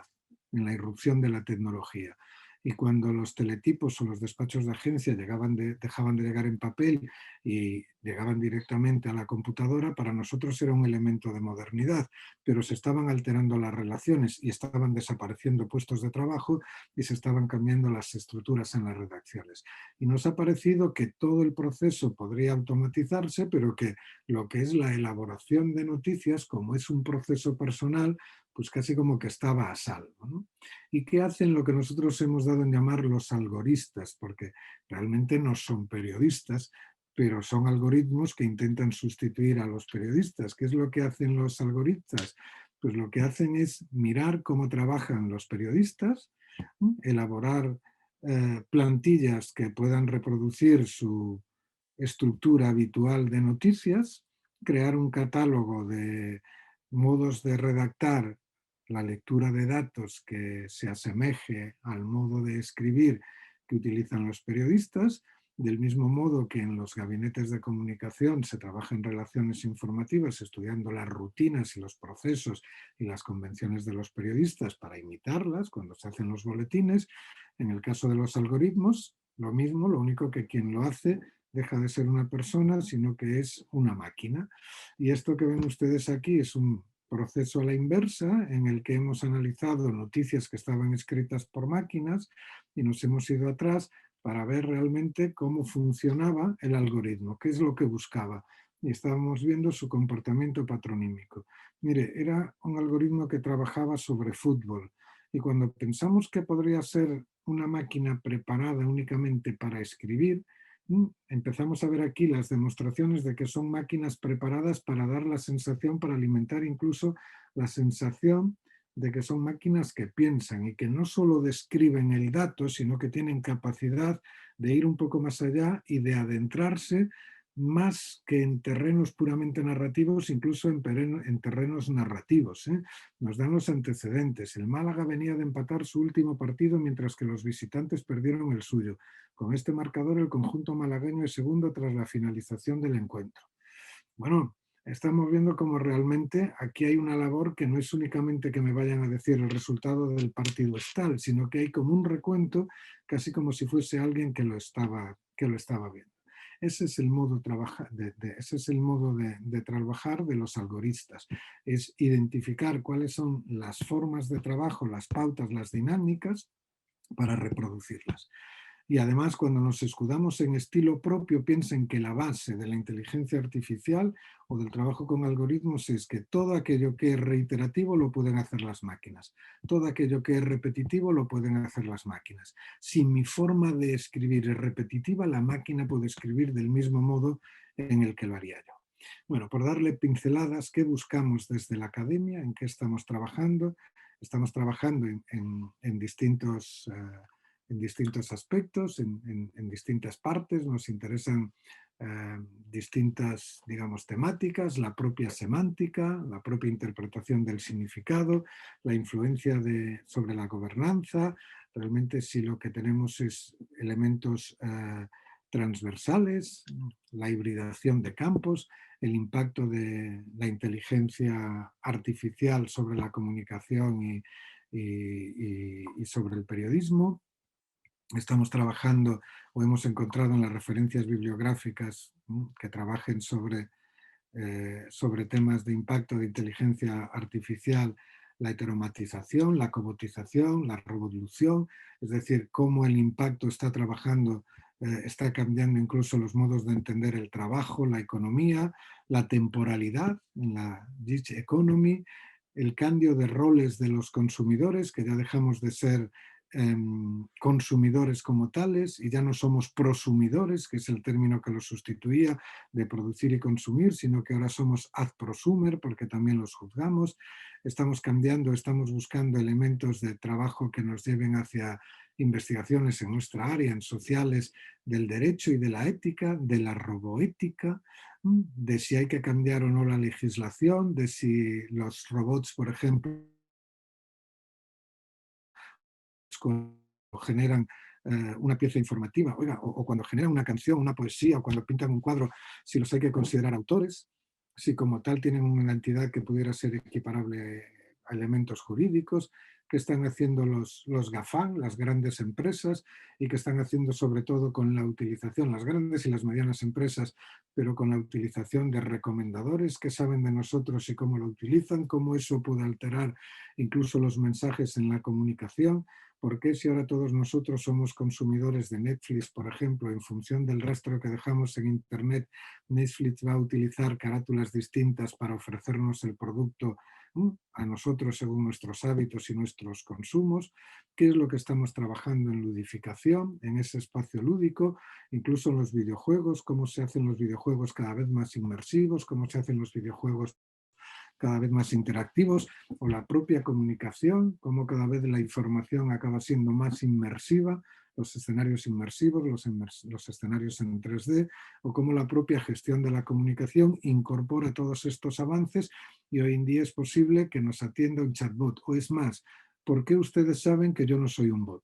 en la irrupción de la tecnología. Y cuando los teletipos o los despachos de agencia dejaban de llegar en papel y llegaban directamente a la computadora, para nosotros era un elemento de modernidad, pero se estaban alterando las relaciones y estaban desapareciendo puestos de trabajo y se estaban cambiando las estructuras en las redacciones. Y nos ha parecido que todo el proceso podría automatizarse, pero que lo que es la elaboración de noticias, como es un proceso personal, pues casi como que estaba a salvo, ¿no? ¿Y qué hacen lo que nosotros hemos dado en llamar los algoristas? Porque realmente no son periodistas, pero son algoritmos que intentan sustituir a los periodistas. ¿Qué es lo que hacen los algoristas? Pues lo que hacen es mirar cómo trabajan los periodistas, elaborar plantillas que puedan reproducir su estructura habitual de noticias, crear un catálogo de modos de redactar la lectura de datos que se asemeje al modo de escribir que utilizan los periodistas, del mismo modo que en los gabinetes de comunicación se trabaja en relaciones informativas estudiando las rutinas y los procesos y las convenciones de los periodistas para imitarlas cuando se hacen los boletines. En el caso de los algoritmos, lo mismo, lo único que quien lo hace deja de ser una persona, sino que es una máquina. Y esto que ven ustedes aquí es un proceso a la inversa en el que hemos analizado noticias que estaban escritas por máquinas y nos hemos ido atrás para ver realmente cómo funcionaba el algoritmo, qué es lo que buscaba. y estábamos viendo su comportamiento patronímico. Mire, era un algoritmo que trabajaba sobre fútbol y cuando pensamos que podría ser una máquina preparada únicamente para escribir, empezamos a ver aquí las demostraciones de que son máquinas preparadas para dar la sensación, para alimentar incluso la sensación de que son máquinas que piensan y que no solo describen el dato, sino que tienen capacidad de ir un poco más allá y de adentrarse más que en terrenos puramente narrativos, incluso en terrenos narrativos. Nos dan los antecedentes. El Málaga venía de empatar su último partido mientras que los visitantes perdieron el suyo. Con este marcador el conjunto malagueño es segundo tras la finalización del encuentro. Bueno, estamos viendo cómo realmente aquí hay una labor que no es únicamente que me vayan a decir el resultado del partido es tal, sino que hay como un recuento, casi como si fuese alguien que lo estaba viendo. Ese es el modo, ese es el modo de trabajar de los algoristas, es identificar cuáles son las formas de trabajo, las pautas, las dinámicas para reproducirlas. Y además, cuando nos escudamos en estilo propio, piensen que la base de la inteligencia artificial o del trabajo con algoritmos es que todo aquello que es reiterativo lo pueden hacer las máquinas. Todo aquello que es repetitivo lo pueden hacer las máquinas. Si mi forma de escribir es repetitiva, la máquina puede escribir del mismo modo en el que lo haría yo. Bueno, por darle pinceladas, ¿qué buscamos desde la academia? ¿En qué estamos trabajando? Estamos trabajando en distintos aspectos, en distintas partes, nos interesan distintas, digamos, temáticas, la propia semántica, la propia interpretación del significado, la influencia sobre la gobernanza, realmente si lo que tenemos es elementos transversales, la hibridación de campos, el impacto de la inteligencia artificial sobre la comunicación y sobre el periodismo. Estamos trabajando o hemos encontrado en las referencias bibliográficas que trabajen sobre temas de impacto de inteligencia artificial, la heteromatización, la cobotización, la revolución, es decir, cómo el impacto está trabajando, está cambiando incluso los modos de entender el trabajo, la economía, la temporalidad, la gig economy, el cambio de roles de los consumidores, que ya dejamos de ser consumidores como tales y ya no somos prosumidores, que es el término que los sustituía de producir y consumir, sino que ahora somos ad prosumer porque también los juzgamos. Estamos cambiando, estamos buscando elementos de trabajo que nos lleven hacia investigaciones en nuestra área, en sociales del derecho y de la ética, de la roboética, de si hay que cambiar o no la legislación, de si los robots, por ejemplo, cuando generan una pieza informativa, oiga, o cuando generan una canción, una poesía, o cuando pintan un cuadro, si los hay que considerar autores, si como tal tienen una entidad que pudiera ser equiparable a elementos jurídicos, que están haciendo los GAFAM, las grandes empresas, y que están haciendo sobre todo con la utilización, las grandes y las medianas empresas, pero con la utilización de recomendadores que saben de nosotros y cómo lo utilizan, cómo eso puede alterar incluso los mensajes en la comunicación. ¿Por qué si ahora todos nosotros somos consumidores de Netflix, por ejemplo, en función del rastro que dejamos en Internet, Netflix va a utilizar carátulas distintas para ofrecernos el producto a nosotros según nuestros hábitos y nuestros consumos? ¿Qué es lo que estamos trabajando en ludificación, en ese espacio lúdico? Incluso en los videojuegos, cómo se hacen los videojuegos cada vez más inmersivos, cómo se hacen los videojuegos cada vez más interactivos, o la propia comunicación, cómo cada vez la información acaba siendo más inmersiva, los escenarios inmersivos, los escenarios en 3D, o cómo la propia gestión de la comunicación incorpora todos estos avances y hoy en día es posible que nos atienda un chatbot. O es más, ¿por qué ustedes saben que yo no soy un bot?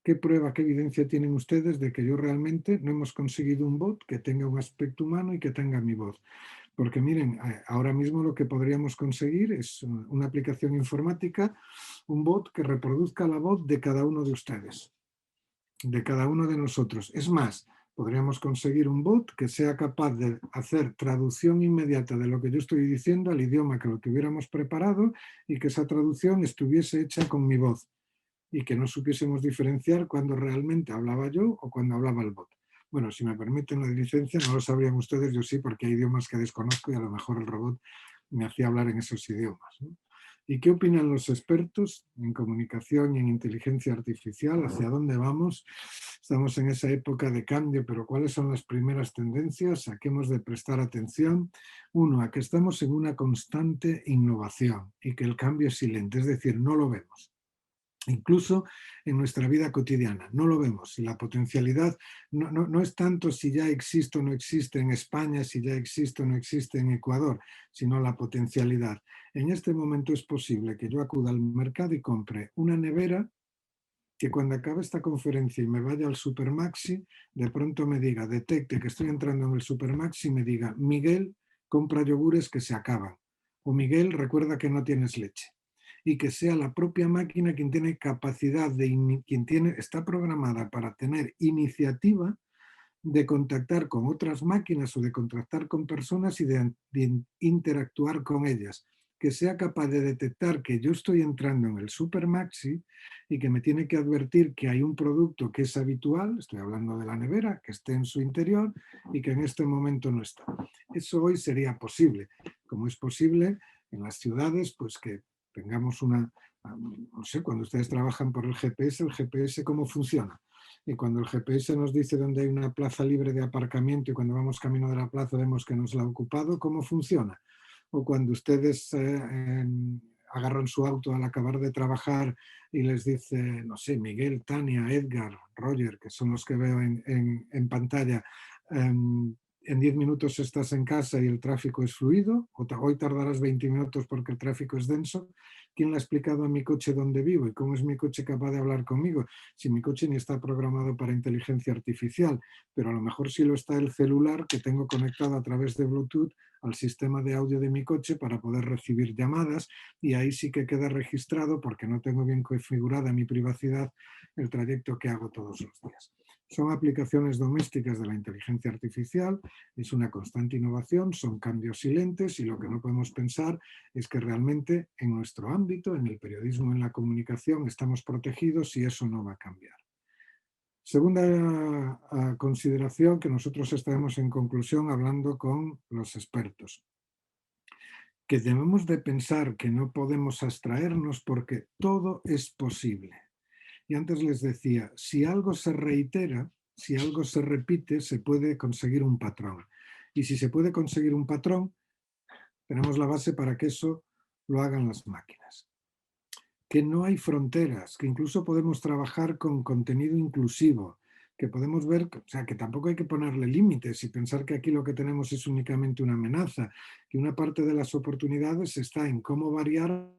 ¿Qué prueba, qué evidencia tienen ustedes de que yo realmente no hemos conseguido un bot que tenga un aspecto humano y que tenga mi voz? Porque miren, ahora mismo lo que podríamos conseguir es una aplicación informática, un bot que reproduzca la voz de cada uno de ustedes, de cada uno de nosotros. Es más, podríamos conseguir un bot que sea capaz de hacer traducción inmediata de lo que yo estoy diciendo al idioma que lo tuviéramos preparado y que esa traducción estuviese hecha con mi voz y que no supiésemos diferenciar cuando realmente hablaba yo o cuando hablaba el bot. Bueno, si me permiten la licencia, no lo sabrían ustedes, yo sí, porque hay idiomas que desconozco y a lo mejor el robot me hacía hablar en esos idiomas, ¿no? ¿Y qué opinan los expertos en comunicación y en inteligencia artificial? ¿Hacia dónde vamos? Estamos en esa época de cambio, pero ¿cuáles son las primeras tendencias? ¿A qué hemos de prestar atención? Uno, a que estamos en una constante innovación y que el cambio es silente, es decir, no lo vemos. Incluso en nuestra vida cotidiana, no lo vemos. Y la potencialidad no es tanto si ya existe o no existe en España, si ya existe o no existe en Ecuador, sino la potencialidad. En este momento es posible que yo acuda al mercado y compre una nevera que cuando acabe esta conferencia y me vaya al Supermaxi, de pronto me diga, detecte que estoy entrando en el Supermaxi y me diga, Miguel, compra yogures que se acaban. O Miguel, recuerda que no tienes leche. Y que sea la propia máquina quien tiene capacidad, está programada para tener iniciativa de contactar con otras máquinas o de contactar con personas y de interactuar con ellas, que sea capaz de detectar que yo estoy entrando en el Supermaxi y que me tiene que advertir que hay un producto que es habitual, estoy hablando de la nevera, que esté en su interior y que en este momento no está. Eso hoy sería posible, como es posible en las ciudades, pues que tengamos no sé, cuando ustedes trabajan por el GPS ¿cómo funciona? Y cuando el GPS nos dice dónde hay una plaza libre de aparcamiento y cuando vamos camino de la plaza vemos que nos la ha ocupado, ¿cómo funciona? O cuando ustedes agarran su auto al acabar de trabajar y les dice, no sé, Miguel, Tania, Edgar, Roger, que son los que veo en pantalla, en 10 minutos estás en casa y el tráfico es fluido, o hoy tardarás 20 minutos porque el tráfico es denso. ¿Quién le ha explicado a mi coche dónde vivo y cómo es mi coche capaz de hablar conmigo? Si mi coche ni está programado para inteligencia artificial, pero a lo mejor sí lo está el celular que tengo conectado a través de Bluetooth al sistema de audio de mi coche para poder recibir llamadas, y ahí sí que queda registrado porque no tengo bien configurada mi privacidad el trayecto que hago todos los días. Son aplicaciones domésticas de la inteligencia artificial, es una constante innovación, son cambios silentes y lo que no podemos pensar es que realmente en nuestro ámbito, en el periodismo, en la comunicación, estamos protegidos y eso no va a cambiar. Segunda consideración, que nosotros estaremos en conclusión hablando con los expertos, que debemos de pensar que no podemos abstraernos porque todo es posible. Y antes les decía, si algo se reitera, si algo se repite, se puede conseguir un patrón. Y si se puede conseguir un patrón, tenemos la base para que eso lo hagan las máquinas. Que no hay fronteras, que incluso podemos trabajar con contenido inclusivo, que podemos ver, o sea, que tampoco hay que ponerle límites y pensar que aquí lo que tenemos es únicamente una amenaza, que una parte de las oportunidades está en cómo variar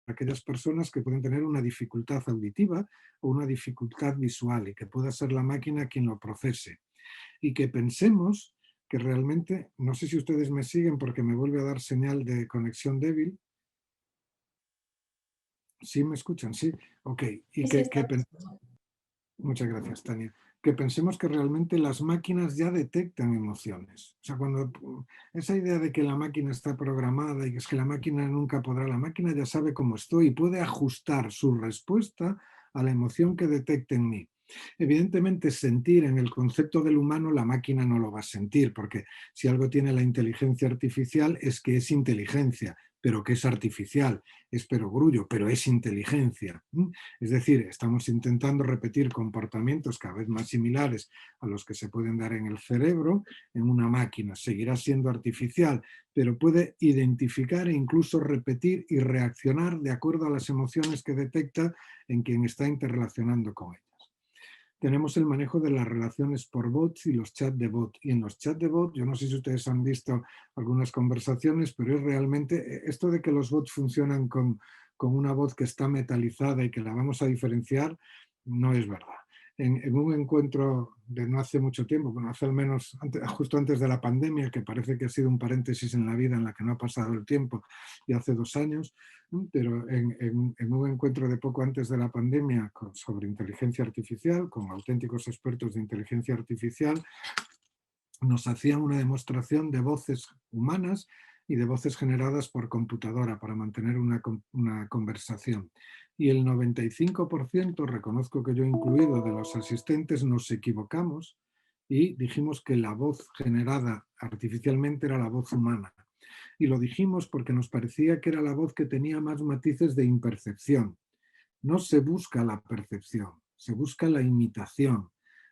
aquellas personas que pueden tener una dificultad auditiva o una dificultad visual y que pueda ser la máquina quien lo procese. Y que pensemos que realmente, no sé si ustedes me siguen porque me vuelve a dar señal de conexión débil. ¿Sí me escuchan? Sí. Ok. Y Sí, muchas gracias, Tania. Que pensemos que realmente las máquinas ya detectan emociones. O sea, cuando esa idea de que la máquina está programada y que es que la máquina nunca podrá, la máquina ya sabe cómo estoy y puede ajustar su respuesta a la emoción que detecte en mí. Evidentemente, sentir en el concepto del humano, la máquina no lo va a sentir, porque si algo tiene la inteligencia artificial es que es inteligencia, pero que es artificial, es perogrullo, pero es inteligencia. Es decir, estamos intentando repetir comportamientos cada vez más similares a los que se pueden dar en el cerebro, en una máquina. Seguirá siendo artificial, pero puede identificar e incluso repetir y reaccionar de acuerdo a las emociones que detecta en quien está interrelacionando con ellas. Tenemos el manejo de las relaciones por bots y los chats de bot. Y en los chats de bot, yo no sé si ustedes han visto algunas conversaciones, pero es realmente esto de que los bots funcionan con una voz que está metalizada y que la vamos a diferenciar, no es verdad. En un encuentro de no hace mucho tiempo, bueno, hace al menos justo antes de la pandemia, que parece que ha sido un paréntesis en la vida en la que no ha pasado el tiempo, y hace 2 años, pero en un encuentro de poco antes de la pandemia sobre inteligencia artificial, con auténticos expertos de inteligencia artificial, nos hacían una demostración de voces humanas y de voces generadas por computadora para mantener una conversación. y el 95%, reconozco que yo incluido, de los asistentes nos equivocamos y dijimos que la voz generada artificialmente era la voz humana. Y lo dijimos porque nos parecía que era la voz que tenía más matices de impercepción. No se busca la percepción, se busca la imitación.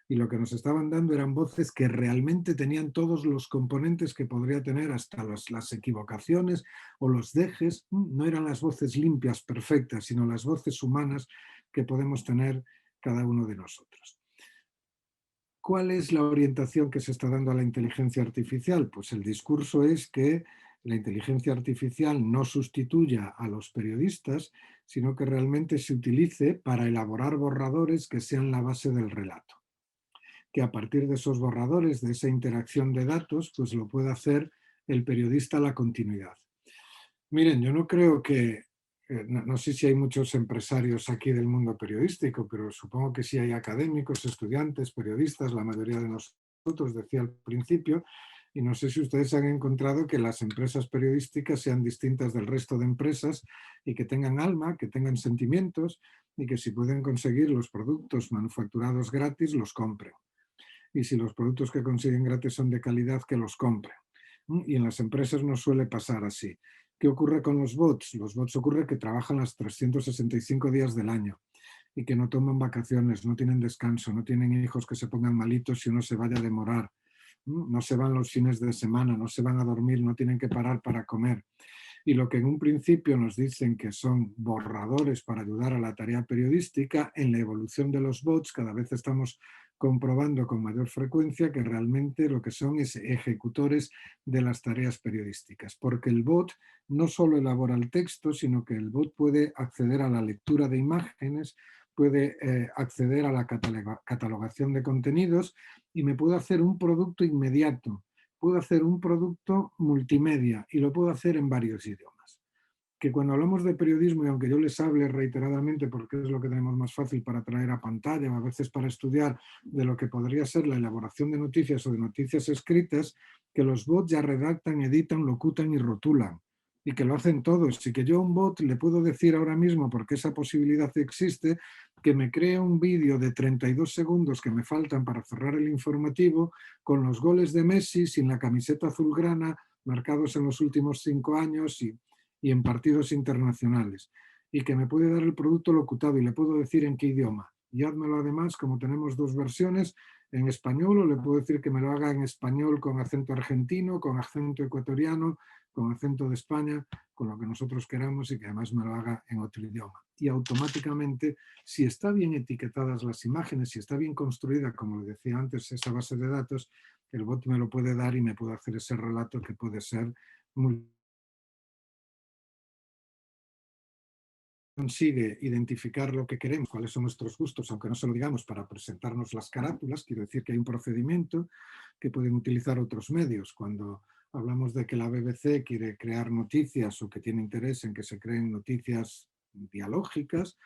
Y lo que nos estaban dando eran voces que realmente tenían todos los componentes que podría tener, hasta las equivocaciones o los dejes. No eran las voces limpias, perfectas, sino las voces humanas que podemos tener cada uno de nosotros. ¿Cuál es la orientación que se está dando a la inteligencia artificial? Pues el discurso es que la inteligencia artificial no sustituya a los periodistas, sino que realmente se utilice para elaborar borradores que sean la base del relato. Que a partir de esos borradores, de esa interacción de datos, pues lo pueda hacer el periodista a la continuidad. Miren, yo no creo que, no sé si hay muchos empresarios aquí del mundo periodístico, pero supongo que sí hay académicos, estudiantes, periodistas, la mayoría de nosotros, decía al principio, y no sé si ustedes han encontrado que las empresas periodísticas sean distintas del resto de empresas y que tengan alma, que tengan sentimientos y que si pueden conseguir los productos manufacturados gratis, los compren. Y si los productos que consiguen gratis son de calidad, que los compren. Y en las empresas no suele pasar así. ¿Qué ocurre con los bots? Los bots ocurre que trabajan los 365 días del año y que no toman vacaciones, no tienen descanso, no tienen hijos que se pongan malitos y uno se vaya a demorar. No se van los fines de semana, no se van a dormir, no tienen que parar para comer. Y lo que en un principio nos dicen que son borradores para ayudar a la tarea periodística, en la evolución de los bots cada vez estamos comprobando con mayor frecuencia que realmente lo que son es ejecutores de las tareas periodísticas, porque el bot no solo elabora el texto, sino que el bot puede acceder a la lectura de imágenes, puede acceder a la catalogación de contenidos y me puede hacer un producto inmediato. Puedo hacer un producto multimedia y lo puedo hacer en varios idiomas. Que cuando hablamos de periodismo, y aunque yo les hable reiteradamente porque es lo que tenemos más fácil para traer a pantalla o a veces para estudiar de lo que podría ser la elaboración de noticias o de noticias escritas, que los bots ya redactan, editan, locutan y rotulan. Y que lo hacen todos. Y que yo a un bot le puedo decir ahora mismo, porque esa posibilidad existe, que me cree un vídeo de 32 segundos que me faltan para cerrar el informativo, con los goles de Messi sin la camiseta azulgrana, marcados en los últimos 5 años y en partidos internacionales. Y que me puede dar el producto locutado y le puedo decir en qué idioma. Y házmelo además, como tenemos dos versiones, en español, o le puedo decir que me lo haga en español con acento argentino, con acento ecuatoriano, con acento de España, con lo que nosotros queramos y que además me lo haga en otro idioma. Y automáticamente, si está bien etiquetadas las imágenes, si está bien construida, como le decía antes, esa base de datos, el bot me lo puede dar y me puede hacer ese relato que puede ser muy... Consigue identificar lo que queremos, cuáles son nuestros gustos, aunque no se lo digamos, para presentarnos las carátulas. Quiero decir que hay un procedimiento que pueden utilizar otros medios. Cuando hablamos de que la BBC quiere crear noticias o que tiene interés en que se creen noticias dialógicas,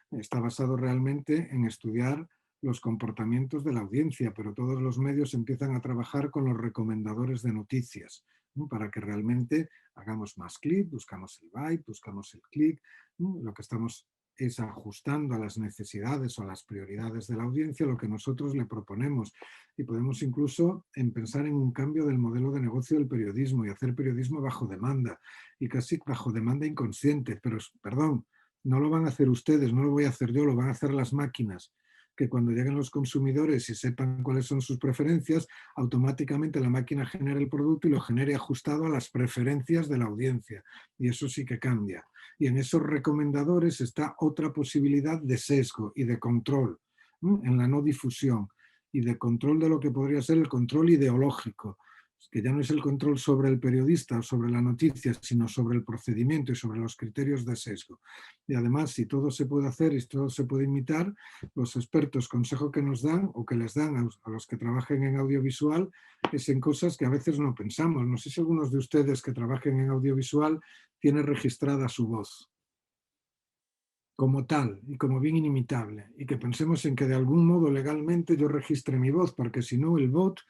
está basado realmente en estudiar los comportamientos de la audiencia, pero todos los medios empiezan a trabajar con los recomendadores de noticias, ¿no? Para que realmente hagamos más clic, buscamos el byte, buscamos el clic, ¿no? Lo que estamos es ajustando a las necesidades o a las prioridades de la audiencia lo que nosotros le proponemos. Y podemos incluso pensar en un cambio del modelo de negocio del periodismo y hacer periodismo bajo demanda, y casi bajo demanda inconsciente, pero perdón, no lo van a hacer ustedes, no lo voy a hacer yo, lo van a hacer las máquinas, que cuando lleguen los consumidores y sepan cuáles son sus preferencias, automáticamente la máquina genera el producto y lo genere ajustado a las preferencias de la audiencia. Y eso sí que cambia. Y en esos recomendadores está otra posibilidad de sesgo y de control, ¿no? En la no difusión y de control de lo que podría ser el control ideológico, que ya no es el control sobre el periodista o sobre la noticia, sino sobre el procedimiento y sobre los criterios de sesgo. Y además, si todo se puede hacer y todo se puede imitar, los expertos, consejo que nos dan o que les dan a los que trabajen en audiovisual, es en cosas que a veces no pensamos. No sé si algunos de ustedes que trabajen en audiovisual tienen registrada su voz como tal y como bien inimitable, y que pensemos en que de algún modo legalmente yo registre mi voz, porque si no el bot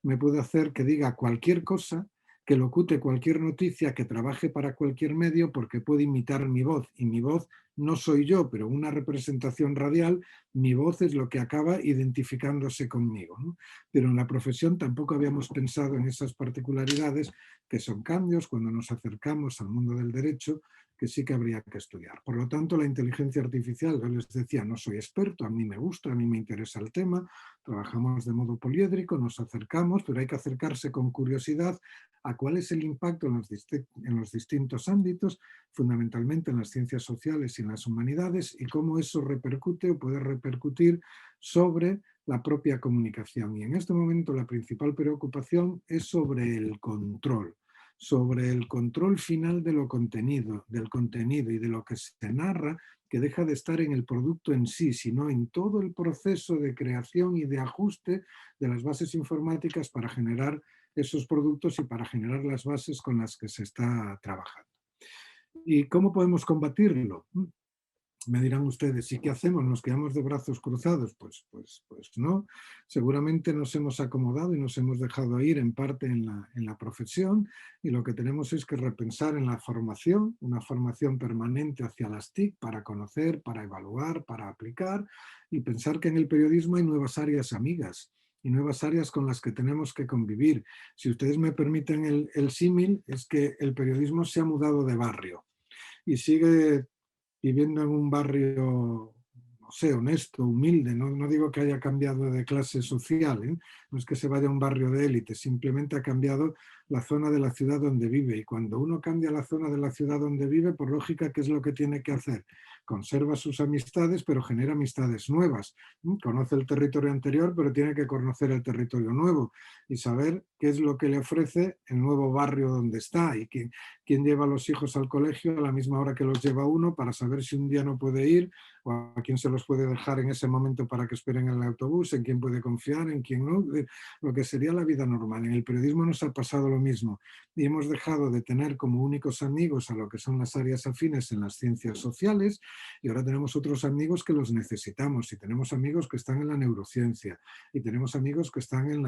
me puede hacer que diga cualquier cosa que locute cualquier noticia, que trabaje para cualquier medio porque puede imitar mi voz, y mi voz no soy yo, pero una representación radial, mi voz es lo que acaba identificándose conmigo, ¿no? Pero en la profesión tampoco habíamos pensado en esas particularidades, que son cambios cuando nos acercamos al mundo del derecho, que sí que habría que estudiar. Por lo tanto, la inteligencia artificial, yo les decía, no soy experto, a mí me gusta, a mí me interesa el tema, trabajamos de modo poliédrico, nos acercamos, pero hay que acercarse con curiosidad a cuál es el impacto en los distintos ámbitos, fundamentalmente en las ciencias sociales y en las humanidades, y cómo eso repercute o puede repercutir sobre la propia comunicación. Y en este momento la principal preocupación es sobre el control final de lo contenido, del contenido y de lo que se narra, que deja de estar en el producto en sí, sino en todo el proceso de creación y de ajuste de las bases informáticas para generar esos productos y para generar las bases con las que se está trabajando. ¿Y cómo podemos combatirlo? Me dirán ustedes, ¿y qué hacemos? ¿Nos quedamos de brazos cruzados? Pues no. Seguramente nos hemos acomodado y nos hemos dejado ir en parte en la profesión, y lo que tenemos es que repensar en la formación, una formación permanente hacia las TIC para conocer, para evaluar, para aplicar, y pensar que en el periodismo hay nuevas áreas amigas y nuevas áreas con las que tenemos que convivir. Si ustedes me permiten el símil, es que el periodismo se ha mudado de barrio y sigue viviendo en un barrio, no sé, honesto, humilde, no digo que haya cambiado de clase social, ¿eh? No es que se vaya a un barrio de élite, simplemente ha cambiado la zona de la ciudad donde vive, y cuando uno cambia la zona de la ciudad donde vive, por lógica, ¿qué es lo que tiene que hacer? Conserva sus amistades, pero genera amistades nuevas. Conoce el territorio anterior, pero tiene que conocer el territorio nuevo y saber qué es lo que le ofrece el nuevo barrio donde está, y quién lleva a los hijos al colegio a la misma hora que los lleva uno, para saber si un día no puede ir, o a quién se los puede dejar en ese momento para que esperen en el autobús, en quién puede confiar, en quién no, lo que sería la vida normal. En el periodismo nos ha pasado lo mismo, y hemos dejado de tener como únicos amigos a lo que son las áreas afines en las ciencias sociales, y ahora tenemos otros amigos que los necesitamos, y tenemos amigos que están en la neurociencia, y tenemos amigos que están en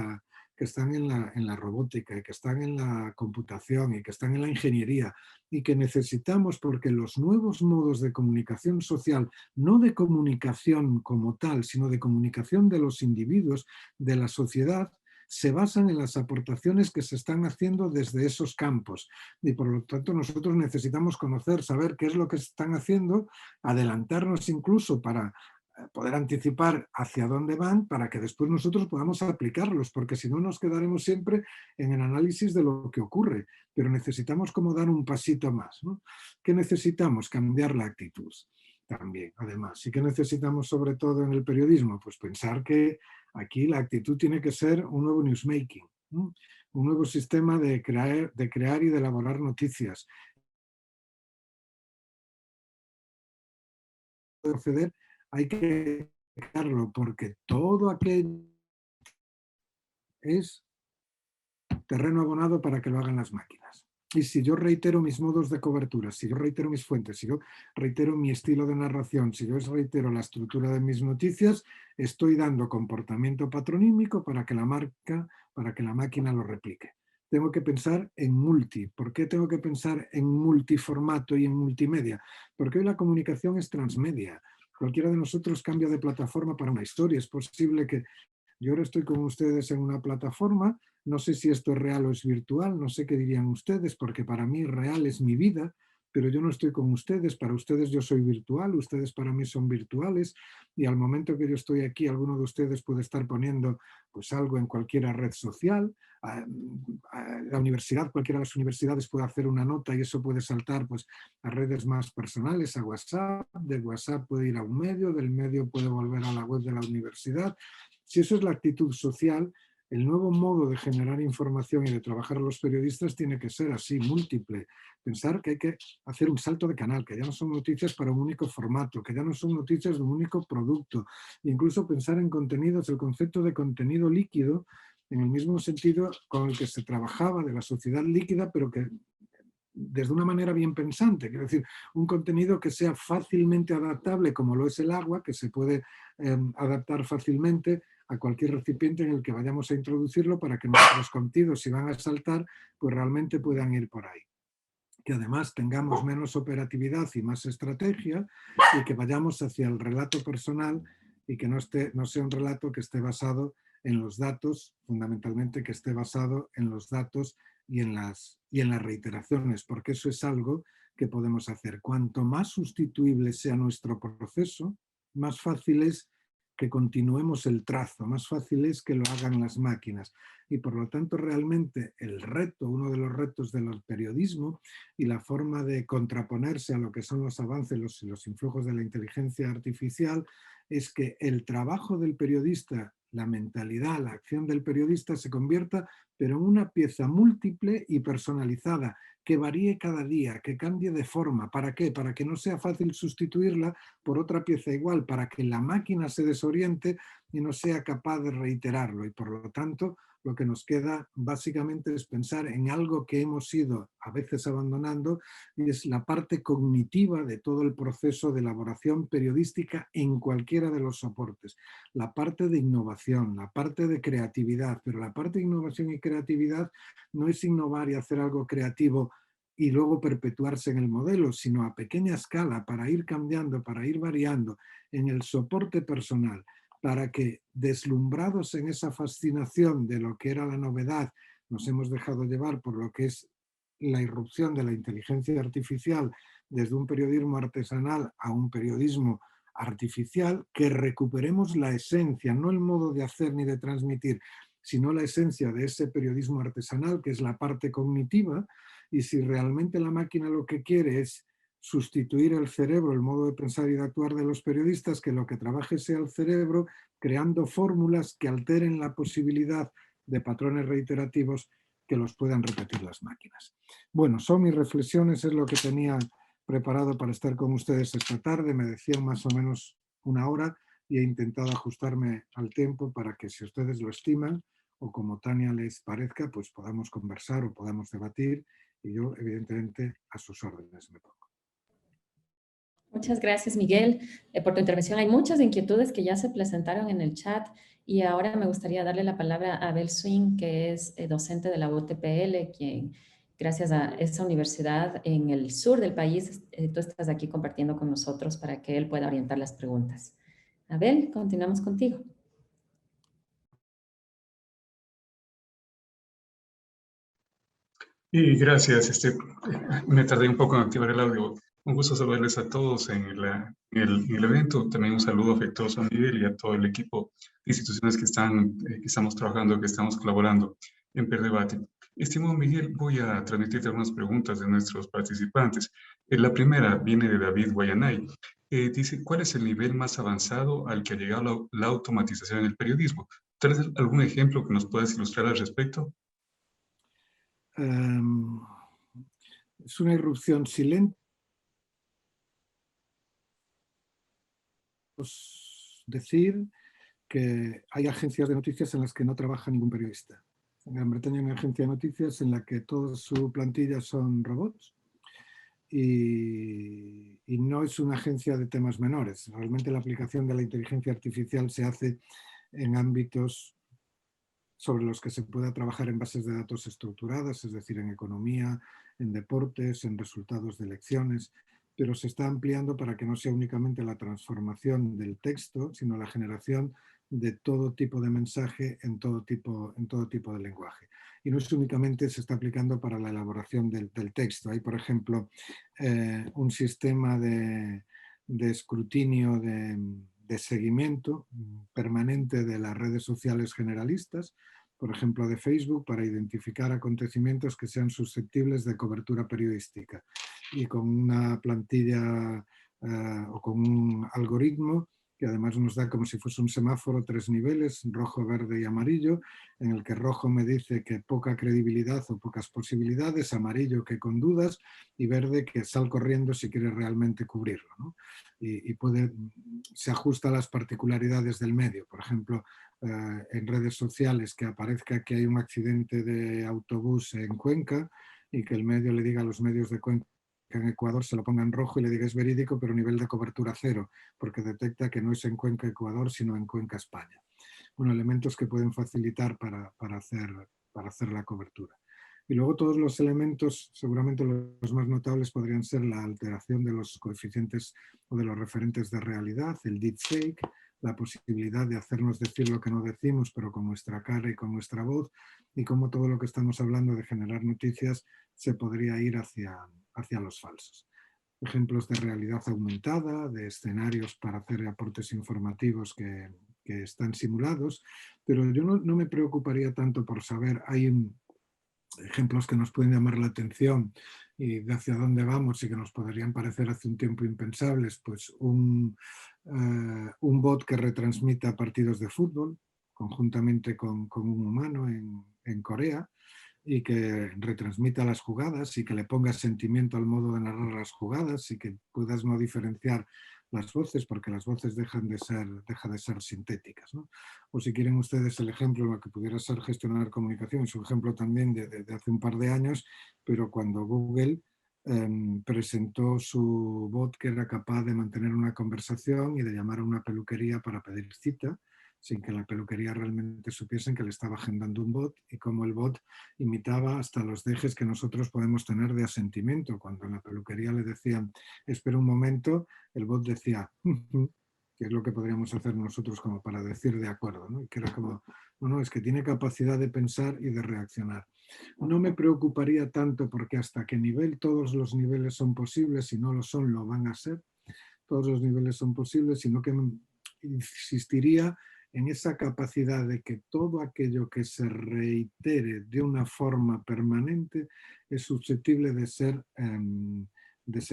la robótica, y que están en la computación, y que están en la ingeniería, y que necesitamos, porque los nuevos modos de comunicación social, no de comunicación como tal, sino de comunicación de los individuos, de la sociedad, se basan en las aportaciones que se están haciendo desde esos campos, y por lo tanto nosotros necesitamos conocer, saber qué es lo que están haciendo, adelantarnos incluso para poder anticipar hacia dónde van, para que después nosotros podamos aplicarlos, porque si no nos quedaremos siempre en el análisis de lo que ocurre, pero necesitamos como dar un pasito más, ¿no? ¿Qué necesitamos? Cambiar la actitud también, además. ¿Y qué necesitamos sobre todo en el periodismo? Pues pensar que aquí la actitud tiene que ser un nuevo newsmaking, ¿no? Un nuevo sistema de crear y de elaborar noticias. Proceder, hay que crearlo, porque todo aquello es terreno abonado para que lo hagan las máquinas. Y si yo reitero mis modos de cobertura, si yo reitero mis fuentes, si yo reitero mi estilo de narración, si yo reitero la estructura de mis noticias, estoy dando comportamiento patronímico para que la máquina lo replique. Tengo que pensar en multi. ¿Por qué tengo que pensar en multiformato y en multimedia? Porque hoy la comunicación es transmedia. Cualquiera de nosotros cambia de plataforma para una historia. Es posible que yo ahora estoy con ustedes en una plataforma, no sé si esto es real o es virtual, no sé qué dirían ustedes, porque para mí real es mi vida, pero yo no estoy con ustedes, para ustedes yo soy virtual, ustedes para mí son virtuales, y al momento que yo estoy aquí, alguno de ustedes puede estar poniendo pues algo en cualquier red social, la universidad, cualquiera de las universidades puede hacer una nota y eso puede saltar pues a redes más personales, a WhatsApp, de WhatsApp puede ir a un medio, del medio puede volver a la web de la universidad. Si eso es la actitud social, el nuevo modo de generar información y de trabajar a los periodistas tiene que ser así, múltiple. Pensar que hay que hacer un salto de canal, que ya no son noticias para un único formato, que ya no son noticias de un único producto. E incluso pensar en contenidos, el concepto de contenido líquido, en el mismo sentido con el que se trabajaba de la sociedad líquida, pero que desde una manera bien pensante, quiero decir, un contenido que sea fácilmente adaptable, como lo es el agua, que se puede adaptar fácilmente a cualquier recipiente en el que vayamos a introducirlo para que nuestros contidos, si van a saltar, pues realmente puedan ir por ahí. Que además tengamos menos operatividad y más estrategia y que vayamos hacia el relato personal y que no sea un relato que esté basado en los datos, fundamentalmente que esté basado en los datos y en las reiteraciones, porque eso es algo que podemos hacer. Cuanto más sustituible sea nuestro proceso, más fácil es que continuemos el trazo, más fácil es que lo hagan las máquinas. Y por lo tanto, realmente el reto, uno de los retos del periodismo y la forma de contraponerse a lo que son los avances, los influjos de la inteligencia artificial, es que el trabajo del periodista, la mentalidad, la acción del periodista se convierta, pero en una pieza múltiple y personalizada, que varíe cada día, que cambie de forma. ¿Para qué? Para que no sea fácil sustituirla por otra pieza igual, para que la máquina se desoriente y no sea capaz de reiterarlo. Y por lo tanto, lo que nos queda básicamente es pensar en algo que hemos ido a veces abandonando, y es la parte cognitiva de todo el proceso de elaboración periodística en cualquiera de los soportes. La parte de innovación, la parte de creatividad, pero la parte de innovación y creatividad no es innovar y hacer algo creativo y luego perpetuarse en el modelo, sino a pequeña escala, para ir cambiando, para ir variando en el soporte personal, para que, deslumbrados en esa fascinación de lo que era la novedad, nos hemos dejado llevar por lo que es la irrupción de la inteligencia artificial desde un periodismo artesanal a un periodismo artificial, que recuperemos la esencia, no el modo de hacer ni de transmitir, sino la esencia de ese periodismo artesanal, que es la parte cognitiva. Y si realmente la máquina lo que quiere es sustituir el cerebro, el modo de pensar y de actuar de los periodistas, que lo que trabaje sea el cerebro, creando fórmulas que alteren la posibilidad de patrones reiterativos que los puedan repetir las máquinas. Bueno, son mis reflexiones, es lo que tenía preparado para estar con ustedes esta tarde. Me decían más o menos una hora y he intentado ajustarme al tiempo para que, si ustedes lo estiman o como Tania les parezca, pues podamos conversar o podamos debatir, y yo evidentemente a sus órdenes me pongo. Muchas gracias, Miguel, por tu intervención. Hay muchas inquietudes que ya se presentaron en el chat y ahora me gustaría darle la palabra a Abel Swing, que es docente de la UTPL, quien, gracias a esa universidad en el sur del país, tú estás aquí compartiendo con nosotros para que él pueda orientar las preguntas. Abel, continuamos contigo. Y gracias, me tardé un poco en activar el audio. Un gusto saludarles a todos en el evento. También un saludo afectuoso a Miguel y a todo el equipo de instituciones que estamos trabajando, que estamos colaborando en PERDebate. Estimado Miguel, voy a transmitirte algunas preguntas de nuestros participantes. La primera viene de David Guayanay. Dice, ¿cuál es el nivel más avanzado al que ha llegado la automatización en el periodismo? ¿Tienes algún ejemplo que nos puedas ilustrar al respecto? Es una irrupción silente. Decir que hay agencias de noticias en las que no trabaja ningún periodista. En Gran Bretaña hay una agencia de noticias en la que toda su plantilla son robots y no es una agencia de temas menores. Realmente la aplicación de la inteligencia artificial se hace en ámbitos sobre los que se pueda trabajar en bases de datos estructuradas, es decir, en economía, en deportes, en resultados de elecciones, pero se está ampliando para que no sea únicamente la transformación del texto, sino la generación de todo tipo de mensaje en todo tipo de lenguaje. Y no es únicamente, se está aplicando para la elaboración del texto. Hay, por ejemplo, un sistema de escrutinio de seguimiento permanente de las redes sociales generalistas, por ejemplo de Facebook, para identificar acontecimientos que sean susceptibles de cobertura periodística. Y con una plantilla o con un algoritmo que además nos da como si fuese un semáforo 3 niveles, rojo, verde y amarillo, en el que rojo me dice que poca credibilidad o pocas posibilidades, amarillo que con dudas y verde que sal corriendo si quieres realmente cubrirlo, ¿no? Y se ajusta a las particularidades del medio. Por ejemplo, en redes sociales que aparezca que hay un accidente de autobús en Cuenca y que el medio le diga a los medios de Cuenca que en Ecuador se lo ponga en rojo y le diga es verídico, pero nivel de cobertura 0, porque detecta que no es en Cuenca, Ecuador, sino en Cuenca, España. bueno, elementos que pueden facilitar para hacer la cobertura. Y luego todos los elementos, seguramente los más notables podrían ser la alteración de los coeficientes o de los referentes de realidad, el deepfake, la posibilidad de hacernos decir lo que no decimos, pero con nuestra cara y con nuestra voz, y cómo todo lo que estamos hablando de generar noticias se podría ir hacia los falsos. Ejemplos de realidad aumentada, de escenarios para hacer aportes informativos que están simulados, pero yo no me preocuparía tanto por saber, hay ejemplos que nos pueden llamar la atención y de hacia dónde vamos y que nos podrían parecer hace un tiempo impensables, pues un bot que retransmita partidos de fútbol conjuntamente con un humano en Corea y que retransmita las jugadas y que le ponga sentimiento al modo de narrar las jugadas y que puedas no diferenciar las voces porque las voces dejan de ser sintéticas, ¿no? O si quieren ustedes el ejemplo, lo que pudiera ser gestionar comunicación, es un ejemplo también de hace un par de años, pero cuando Google presentó su bot que era capaz de mantener una conversación y de llamar a una peluquería para pedir cita, sin que la peluquería realmente supiesen que le estaba agendando un bot y cómo el bot imitaba hasta los dejes que nosotros podemos tener de asentimiento. Cuando en la peluquería le decían, espera un momento, el bot decía, que es lo que podríamos hacer nosotros como para decir de acuerdo, ¿no? Y que era como, no, es que tiene capacidad de pensar y de reaccionar. No me preocuparía tanto porque hasta qué nivel todos los niveles son posibles, si no lo son, lo van a ser. Todos los niveles son posibles, sino que insistiría en esa capacidad de que todo aquello que se reitere de una forma permanente es susceptible de ser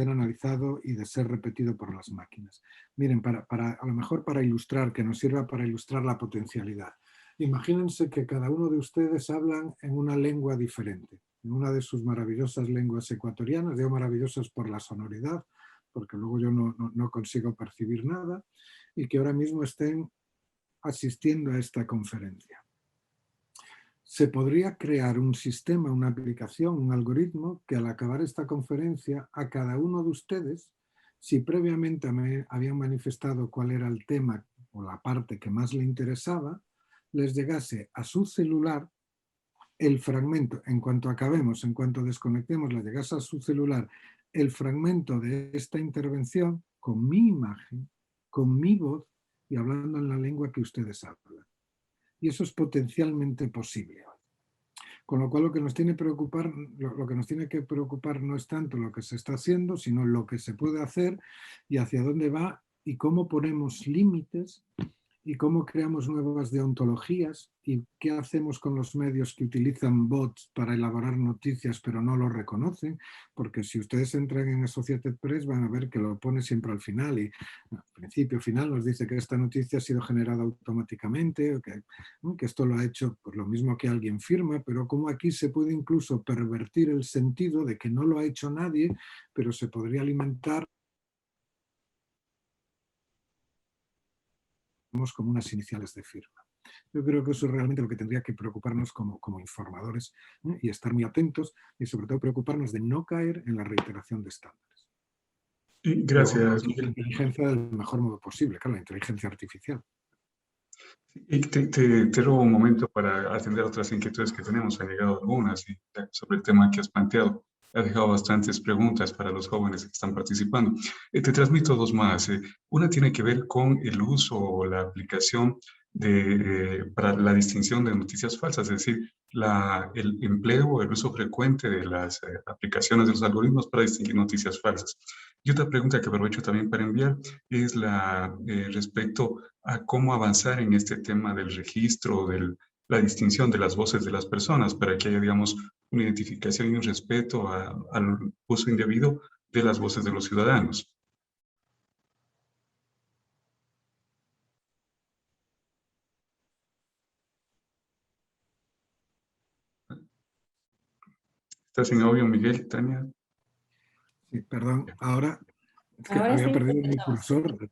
analizado y de ser repetido por las máquinas. Miren, a lo mejor para ilustrar, que nos sirva para ilustrar la potencialidad. Imagínense que cada uno de ustedes hablan en una lengua diferente, en una de sus maravillosas lenguas ecuatorianas, digo maravillosas por la sonoridad, porque luego yo no consigo percibir nada, y que ahora mismo estén asistiendo a esta conferencia. Se podría crear un sistema, una aplicación, un algoritmo que al acabar esta conferencia a cada uno de ustedes, si previamente me habían manifestado cuál era el tema o la parte que más le interesaba, les llegase a su celular el fragmento, en cuanto acabemos, en cuanto desconectemos, les llegase a su celular el fragmento de esta intervención con mi imagen, con mi voz y hablando en la lengua que ustedes hablan. Y eso es potencialmente posible. Con lo cual lo que nos tiene que preocupar no es tanto lo que se está haciendo, sino lo que se puede hacer y hacia dónde va y cómo ponemos límites y cómo creamos nuevas deontologías y qué hacemos con los medios que utilizan bots para elaborar noticias pero no lo reconocen, porque si ustedes entran en Associated Press van a ver que lo pone siempre al final y al principio final nos dice que esta noticia ha sido generada automáticamente o que esto lo ha hecho por lo mismo que alguien firma, pero como aquí se puede incluso pervertir el sentido de que no lo ha hecho nadie, pero se podría alimentar como unas iniciales de firma. Yo creo que eso es realmente lo que tendría que preocuparnos como informadores, ¿eh? Y estar muy atentos y sobre todo preocuparnos de no caer en la reiteración de estándares. Gracias, Miguel. La inteligencia del mejor modo posible, claro, la inteligencia artificial. Y te robo un momento para atender otras inquietudes que tenemos. Han llegado algunas y sobre el tema que has planteado. Has dejado bastantes preguntas para los jóvenes que están participando. Te transmito dos más. Una tiene que ver con el uso o la aplicación para la distinción de noticias falsas, es decir, el empleo o el uso frecuente de las aplicaciones de los algoritmos para distinguir noticias falsas. Y otra pregunta que aprovecho también para enviar es respecto a cómo avanzar en este tema del registro, de la distinción de las voces de las personas, para que haya, digamos, una identificación y un respeto al uso indebido de las voces de los ciudadanos. ¿Estás en audio, Miguel, Tania? Sí, perdón, ahora es que Ahora había sí. perdido mi cursor.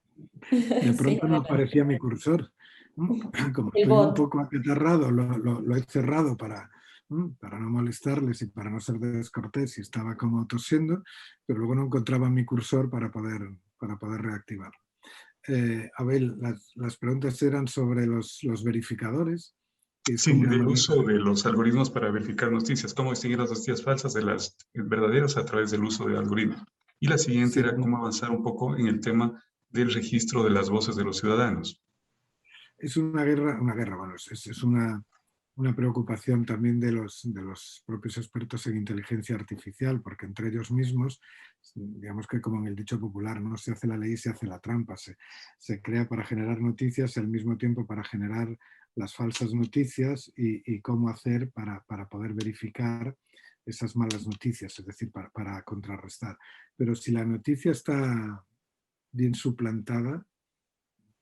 De pronto no aparecía mi cursor. Como estoy un poco acatarrado, lo he cerrado para no molestarles y para no ser descortés y estaba como tosiendo, pero luego no encontraba mi cursor para poder reactivarlo. Abel, las preguntas eran sobre los verificadores. Que es Sí, como una del manera... uso de los algoritmos para verificar noticias, cómo distinguir las noticias falsas de las verdaderas a través del uso de algoritmos. Y la siguiente Sí, era cómo avanzar un poco en el tema del registro de las voces de los ciudadanos. es una guerra, bueno, es una preocupación también de los propios expertos en inteligencia artificial, porque entre ellos mismos, digamos que como en el dicho popular, no se hace la ley, se hace la trampa, se crea para generar noticias y al mismo tiempo para generar las falsas noticias y cómo hacer para poder verificar esas malas noticias, es decir, para contrarrestar. Pero si la noticia está bien suplantada,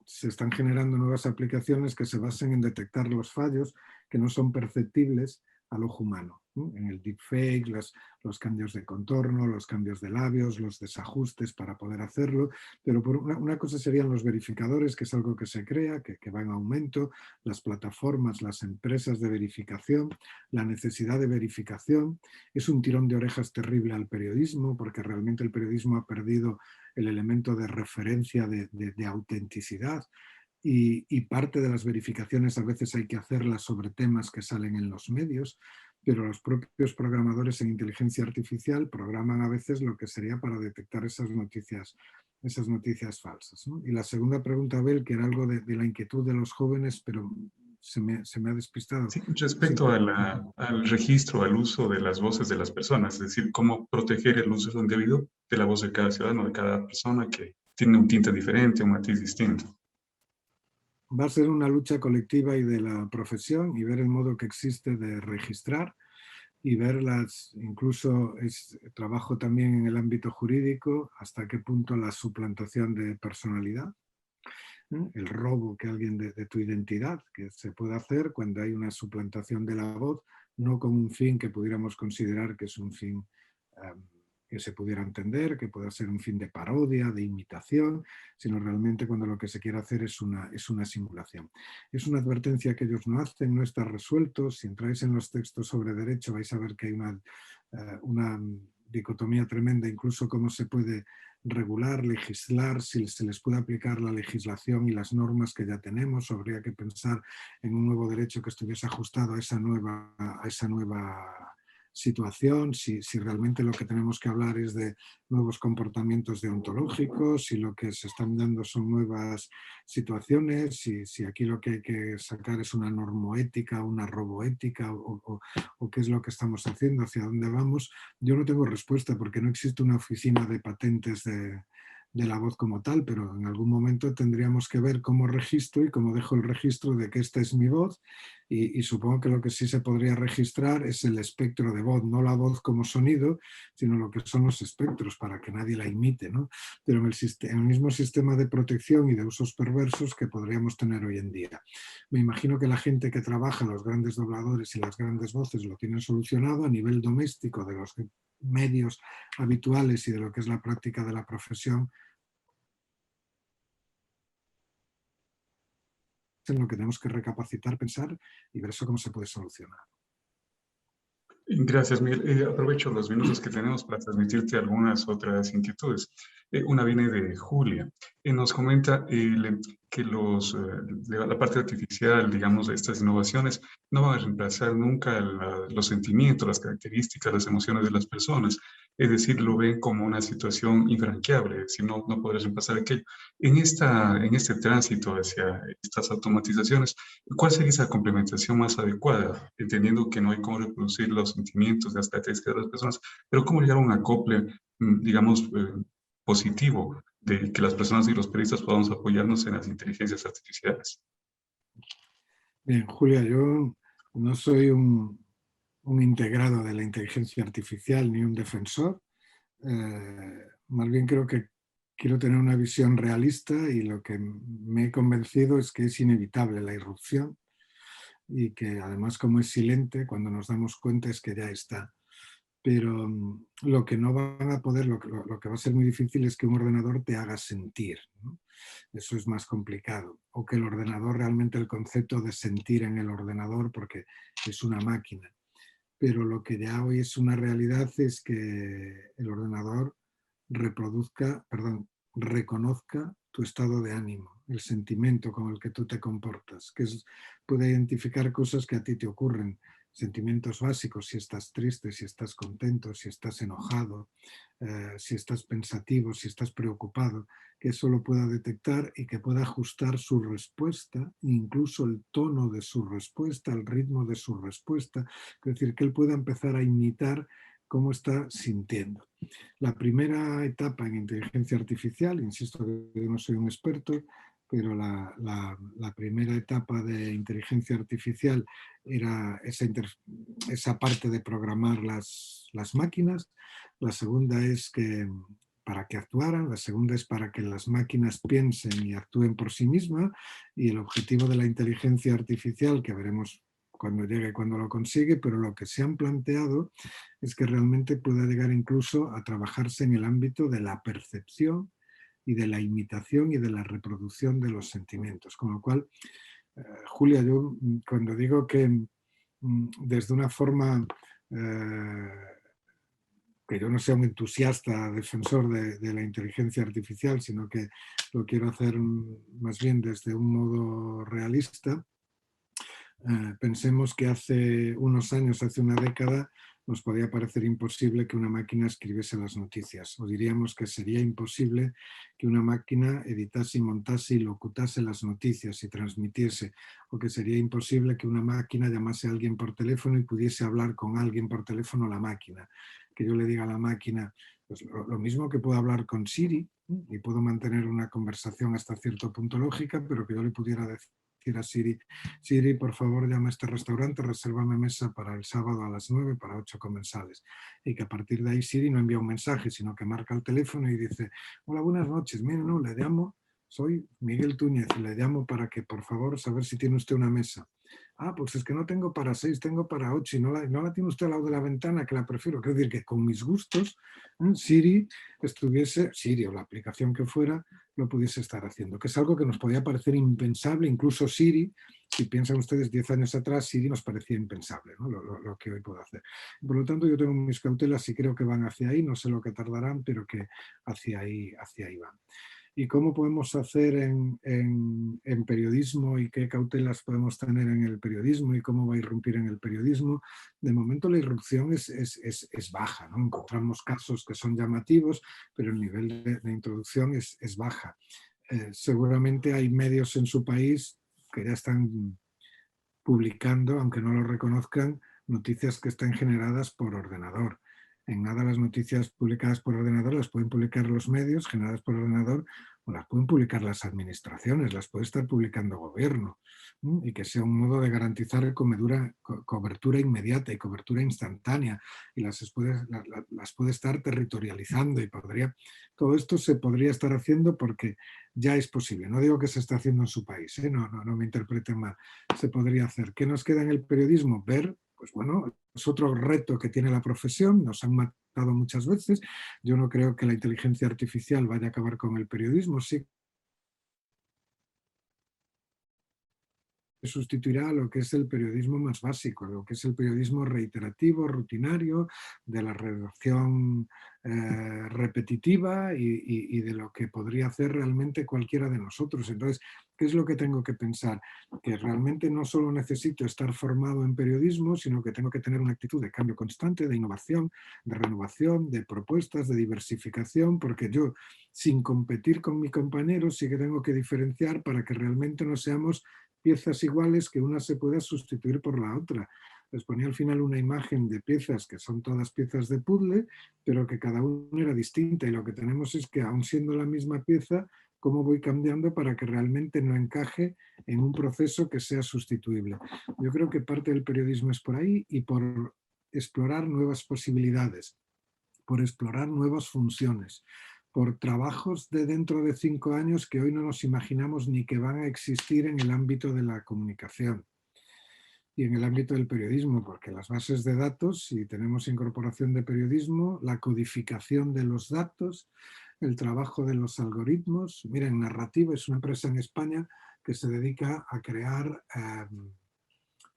se están generando nuevas aplicaciones que se basen en detectar los fallos que no son perceptibles al ojo humano, ¿no? En el deepfake, los cambios de contorno, los cambios de labios, los desajustes para poder hacerlo, pero por una cosa serían los verificadores, que es algo que se crea, que va en aumento, las plataformas, las empresas de verificación, la necesidad de verificación. Es un tirón de orejas terrible al periodismo, porque realmente el periodismo ha perdido el elemento de referencia de autenticidad y parte de las verificaciones a veces hay que hacerlas sobre temas que salen en los medios, pero los propios programadores en inteligencia artificial programan a veces lo que sería para detectar esas noticias falsas, ¿no? Y la segunda pregunta, Abel, que era algo de la inquietud de los jóvenes, pero se me ha despistado. Sí, respecto al registro, al uso de las voces de las personas, es decir, cómo proteger el uso indebido de la voz de cada ciudadano, de cada persona que tiene un tinte diferente, un matiz distinto. Va a ser una lucha colectiva y de la profesión y ver el modo que existe de registrar y verlas, incluso trabajo también en el ámbito jurídico, hasta qué punto la suplantación de personalidad, ¿no? El robo que alguien de tu identidad, que se puede hacer cuando hay una suplantación de la voz, no con un fin que pudiéramos considerar que es un fin que se pudiera entender, que pueda ser un fin de parodia, de imitación, sino realmente cuando lo que se quiere hacer es una simulación. Es una advertencia que ellos no hacen, no está resuelto. Si entráis en los textos sobre derecho vais a ver que hay una dicotomía tremenda, incluso cómo se puede regular, legislar, si se les puede aplicar la legislación y las normas que ya tenemos. Habría que pensar en un nuevo derecho que estuviese ajustado a esa nueva situación, si realmente lo que tenemos que hablar es de nuevos comportamientos deontológicos, si lo que se están dando son nuevas situaciones, si aquí lo que hay que sacar es una normoética, una roboética o qué es lo que estamos haciendo, hacia dónde vamos. Yo no tengo respuesta porque no existe una oficina de patentes de la voz como tal, pero en algún momento tendríamos que ver cómo registro y cómo dejo el registro de que esta es mi voz y supongo que lo que sí se podría registrar es el espectro de voz, no la voz como sonido, sino lo que son los espectros para que nadie la imite, ¿no? Pero en el mismo sistema de protección y de usos perversos que podríamos tener hoy en día. Me imagino que la gente que trabaja, los grandes dobladores y las grandes voces, lo tienen solucionado a nivel doméstico de los medios habituales y de lo que es la práctica de la profesión. En lo que tenemos que recapacitar, pensar y ver eso cómo se puede solucionar. Gracias, Miguel. Aprovecho los minutos que tenemos para transmitirte algunas otras inquietudes. Una viene de Julia. Nos comenta que la parte artificial, digamos, de estas innovaciones, no van a reemplazar nunca los sentimientos, las características, las emociones de las personas. Es decir, lo ven como una situación infranqueable, es decir, no podrás reemplazar aquello. En este tránsito hacia estas automatizaciones, ¿cuál sería esa complementación más adecuada? Entendiendo que no hay cómo reproducir los sentimientos, las características de las personas, pero cómo llegar a un acople, digamos, positivo de que las personas y los periodistas podamos apoyarnos en las inteligencias artificiales. Bien, Julia, yo no soy un integrado de la inteligencia artificial ni un defensor. Más bien creo que quiero tener una visión realista y lo que me he convencido es que es inevitable la irrupción y que además como es silente, cuando nos damos cuenta es que ya está. Pero lo que no van a poder, lo que va a ser muy difícil es que un ordenador te haga sentir, ¿no? Eso es más complicado. O que el ordenador, realmente el concepto de sentir en el ordenador, porque es una máquina. Pero lo que ya hoy es una realidad es que el ordenador reconozca tu estado de ánimo, el sentimiento con el que tú te comportas, puede identificar cosas que a ti te ocurren, sentimientos básicos, si estás triste, si estás contento, si estás enojado, si estás pensativo, si estás preocupado, que eso lo pueda detectar y que pueda ajustar su respuesta, incluso el tono de su respuesta, el ritmo de su respuesta, es decir, que él pueda empezar a imitar cómo está sintiendo. La primera etapa en inteligencia artificial, insisto que yo no soy un experto, pero la primera etapa de inteligencia artificial era esa parte de programar las máquinas. La segunda es que para que actuaran, la segunda es para que las máquinas piensen y actúen por sí mismas, y el objetivo de la inteligencia artificial, que veremos cuando llegue, cuando lo consigue, pero lo que se han planteado es que realmente pueda llegar incluso a trabajarse en el ámbito de la percepción y de la imitación y de la reproducción de los sentimientos. Con lo cual, Julia, yo cuando digo que desde una forma que yo no sea un entusiasta defensor de la inteligencia artificial, sino que lo quiero hacer más bien desde un modo realista, pensemos que hace unos años, hace una década, nos podía parecer imposible que una máquina escribiese las noticias, o diríamos que sería imposible que una máquina editase y montase y locutase las noticias y transmitiese, o que sería imposible que una máquina llamase a alguien por teléfono y pudiese hablar con alguien por teléfono la máquina, que yo le diga a la máquina, pues lo mismo que puedo hablar con Siri y puedo mantener una conversación hasta cierto punto lógica, pero que yo le pudiera decir a Siri, Siri, por favor, llama a este restaurante, resérvame mesa para el sábado a las 9 para 8 comensales. Y que a partir de ahí Siri no envía un mensaje, sino que marca el teléfono y dice, hola, buenas noches, mire, no, le llamo, soy Miguel Túñez, y le llamo para que, por favor, saber si tiene usted una mesa. Ah, pues es que no tengo para 6, tengo para 8 y no la tiene usted al lado de la ventana, que la prefiero. Quiero decir que con mis gustos, Siri o la aplicación que fuera, lo pudiese estar haciendo, que es algo que nos podía parecer impensable, incluso Siri, si piensan ustedes 10 años atrás, Siri nos parecía impensable, ¿no? Lo que hoy puedo hacer. Por lo tanto, yo tengo mis cautelas y creo que van hacia ahí, no sé lo que tardarán, pero que hacia ahí van. ¿Y cómo podemos hacer en periodismo y qué cautelas podemos tener en el periodismo y cómo va a irrumpir en el periodismo? De momento la irrupción es baja, ¿no? Encontramos casos que son llamativos, pero el nivel de introducción es baja. Seguramente hay medios en su país que ya están publicando, aunque no lo reconozcan, noticias que están generadas por ordenador. En nada las noticias publicadas por ordenador las pueden publicar los medios generadas por ordenador o las pueden publicar las administraciones, las puede estar publicando gobierno, y que sea un modo de garantizar cobertura inmediata y cobertura instantánea, y las puede estar territorializando, y todo esto se podría estar haciendo porque ya es posible. No digo que se está haciendo en su país, no me interpreten mal, se podría hacer. ¿Qué nos queda en el periodismo? Ver, pues bueno, es otro reto que tiene la profesión, nos han matado muchas veces. Yo no creo que la inteligencia artificial vaya a acabar con el periodismo, sí sustituirá a lo que es el periodismo más básico, lo que es el periodismo reiterativo, rutinario, de la redacción repetitiva y de lo que podría hacer realmente cualquiera de nosotros. Entonces, ¿qué es lo que tengo que pensar? Que realmente no solo necesito estar formado en periodismo, sino que tengo que tener una actitud de cambio constante, de innovación, de renovación, de propuestas, de diversificación, porque yo, sin competir con mi compañero, sí que tengo que diferenciar para que realmente no seamos piezas iguales que una se pueda sustituir por la otra. Les ponía al final una imagen de piezas que son todas piezas de puzzle, pero que cada una era distinta, y lo que tenemos es que, aun siendo la misma pieza, cómo voy cambiando para que realmente no encaje en un proceso que sea sustituible. Yo creo que parte del periodismo es por ahí, y por explorar nuevas posibilidades, por explorar nuevas funciones, por trabajos de dentro de 5 años que hoy no nos imaginamos ni que van a existir en el ámbito de la comunicación y en el ámbito del periodismo, porque las bases de datos, si tenemos incorporación de periodismo, la codificación de los datos, el trabajo de los algoritmos. Miren, Narrativo es una empresa en España que se dedica a crear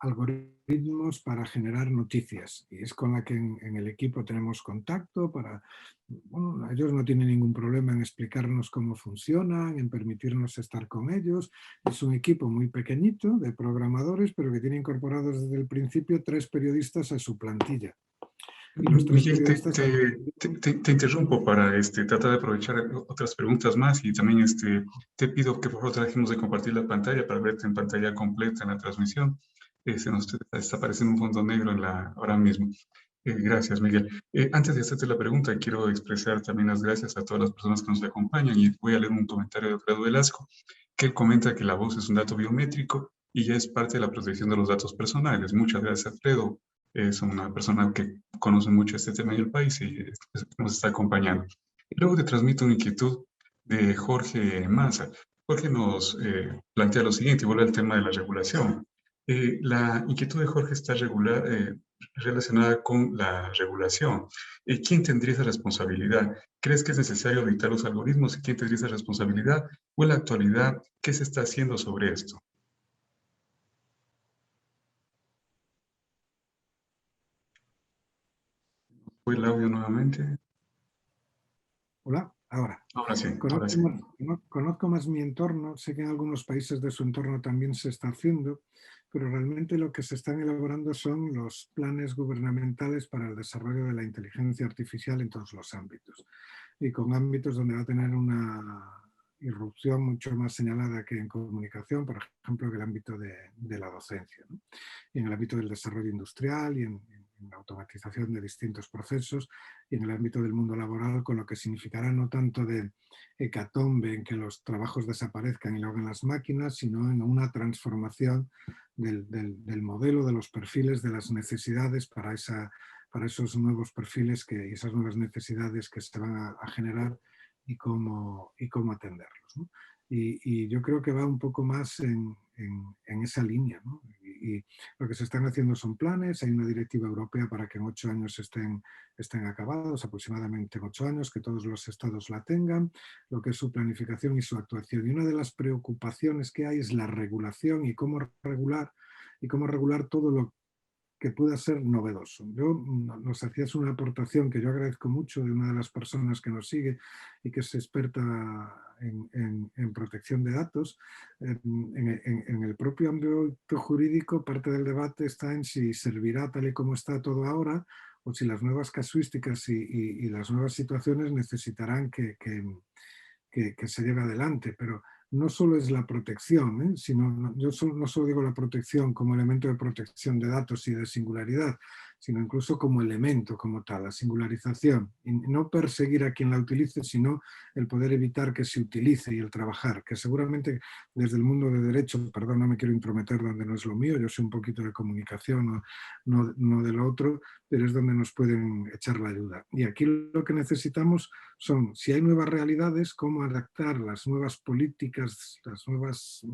algoritmos para generar noticias y es con la que en el equipo tenemos contacto para, bueno, ellos no tienen ningún problema en explicarnos cómo funcionan, en permitirnos estar con ellos. Es un equipo muy pequeñito de programadores, pero que tiene incorporados desde el principio 3 periodistas a su plantilla. Y los 3 Miguel, periodistas... te interrumpo para tratar de aprovechar otras preguntas más y también te pido que por favor trajemos de compartir la pantalla para verte en pantalla completa en la transmisión. Se nos está apareciendo un fondo negro ahora mismo. Gracias, Miguel. Antes de hacerte la pregunta, quiero expresar también las gracias a todas las personas que nos acompañan y voy a leer un comentario de Alfredo Velasco, que él comenta que la voz es un dato biométrico y ya es parte de la protección de los datos personales. Muchas gracias, Alfredo. Es una persona que conoce mucho este tema en el país y nos está acompañando. Y luego te transmito una inquietud de Jorge Manza. Jorge nos plantea lo siguiente, y vuelve al tema de la regulación. La inquietud de Jorge está relacionada con la regulación. ¿Quién tendría esa responsabilidad? ¿Crees que es necesario dictar los algoritmos? ¿Quién tendría esa responsabilidad? ¿O en la actualidad qué se está haciendo sobre esto? ¿Fue el audio nuevamente? Hola, ahora. Ahora sí, ahora sí. Conozco más mi entorno, sé que en algunos países de su entorno también se está haciendo, pero realmente lo que se están elaborando son los planes gubernamentales para el desarrollo de la inteligencia artificial en todos los ámbitos. Y con ámbitos donde va a tener una irrupción mucho más señalada que en comunicación, por ejemplo, en el ámbito de la docencia, ¿no? Y en el ámbito del desarrollo industrial y en la automatización de distintos procesos y en el ámbito del mundo laboral, con lo que significará no tanto de hecatombe en que los trabajos desaparezcan y lo hagan las máquinas, sino en una transformación del modelo, de los perfiles, de las necesidades para esos nuevos perfiles y esas nuevas necesidades que se van a generar y cómo atenderlos, ¿no? Y yo creo que va un poco más en esa línea, ¿no? Y lo que se están haciendo son planes, hay una directiva europea para que en 8 años estén acabados, aproximadamente en 8 años, que todos los estados la tengan, lo que es su planificación y su actuación. Y una de las preocupaciones que hay es la regulación y cómo regular todo lo que pueda ser novedoso. Nos hacías una aportación que yo agradezco mucho de una de las personas que nos sigue y que es experta en protección de datos. En el propio ámbito jurídico, parte del debate está en si servirá tal y como está todo ahora o si las nuevas casuísticas y las nuevas situaciones necesitarán que se lleve adelante, pero no solo es la protección, sino, yo no solo digo la protección como elemento de protección de datos y de singularidad, sino incluso como elemento, como tal, la singularización. Y no perseguir a quien la utilice, sino el poder evitar que se utilice y el trabajar, que seguramente desde el mundo de derecho, perdón, no me quiero intrometer donde no es lo mío, yo soy un poquito de comunicación, no de lo otro, pero es donde nos pueden echar la ayuda. Y aquí lo que necesitamos son, si hay nuevas realidades, cómo adaptar las nuevas políticas, los nuevos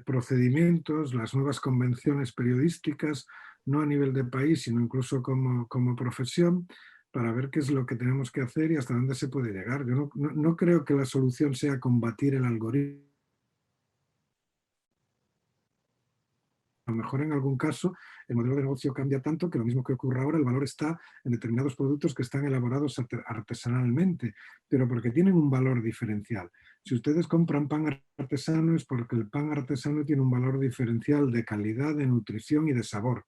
procedimientos, las nuevas convenciones periodísticas, no a nivel de país, sino incluso como profesión, para ver qué es lo que tenemos que hacer y hasta dónde se puede llegar. Yo no creo que la solución sea combatir el algoritmo. A lo mejor en algún caso el modelo de negocio cambia tanto que lo mismo que ocurre ahora, el valor está en determinados productos que están elaborados artesanalmente, pero porque tienen un valor diferencial. Si ustedes compran pan artesano es porque el pan artesano tiene un valor diferencial de calidad, de nutrición y de sabor.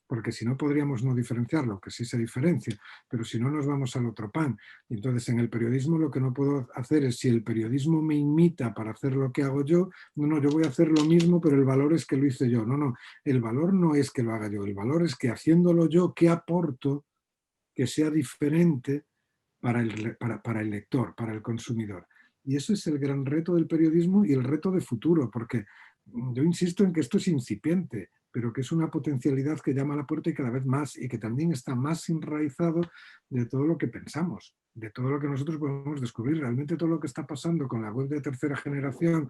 Porque si no podríamos no diferenciarlo, que sí se diferencia, pero si no nos vamos al otro pan. Entonces en el periodismo lo que no puedo hacer es, si el periodismo me imita para hacer lo que hago yo, no, yo voy a hacer lo mismo, pero el valor es que lo hice yo. No, el valor no es que lo haga yo, el valor es que haciéndolo yo, ¿qué aporto que sea diferente para el lector, para el consumidor? Y eso es el gran reto del periodismo y el reto de futuro, porque yo insisto en que esto es incipiente, pero que es una potencialidad que llama a la puerta y cada vez más, y que también está más enraizado de todo lo que pensamos, de todo lo que nosotros podemos descubrir. Realmente todo lo que está pasando con la web de tercera generación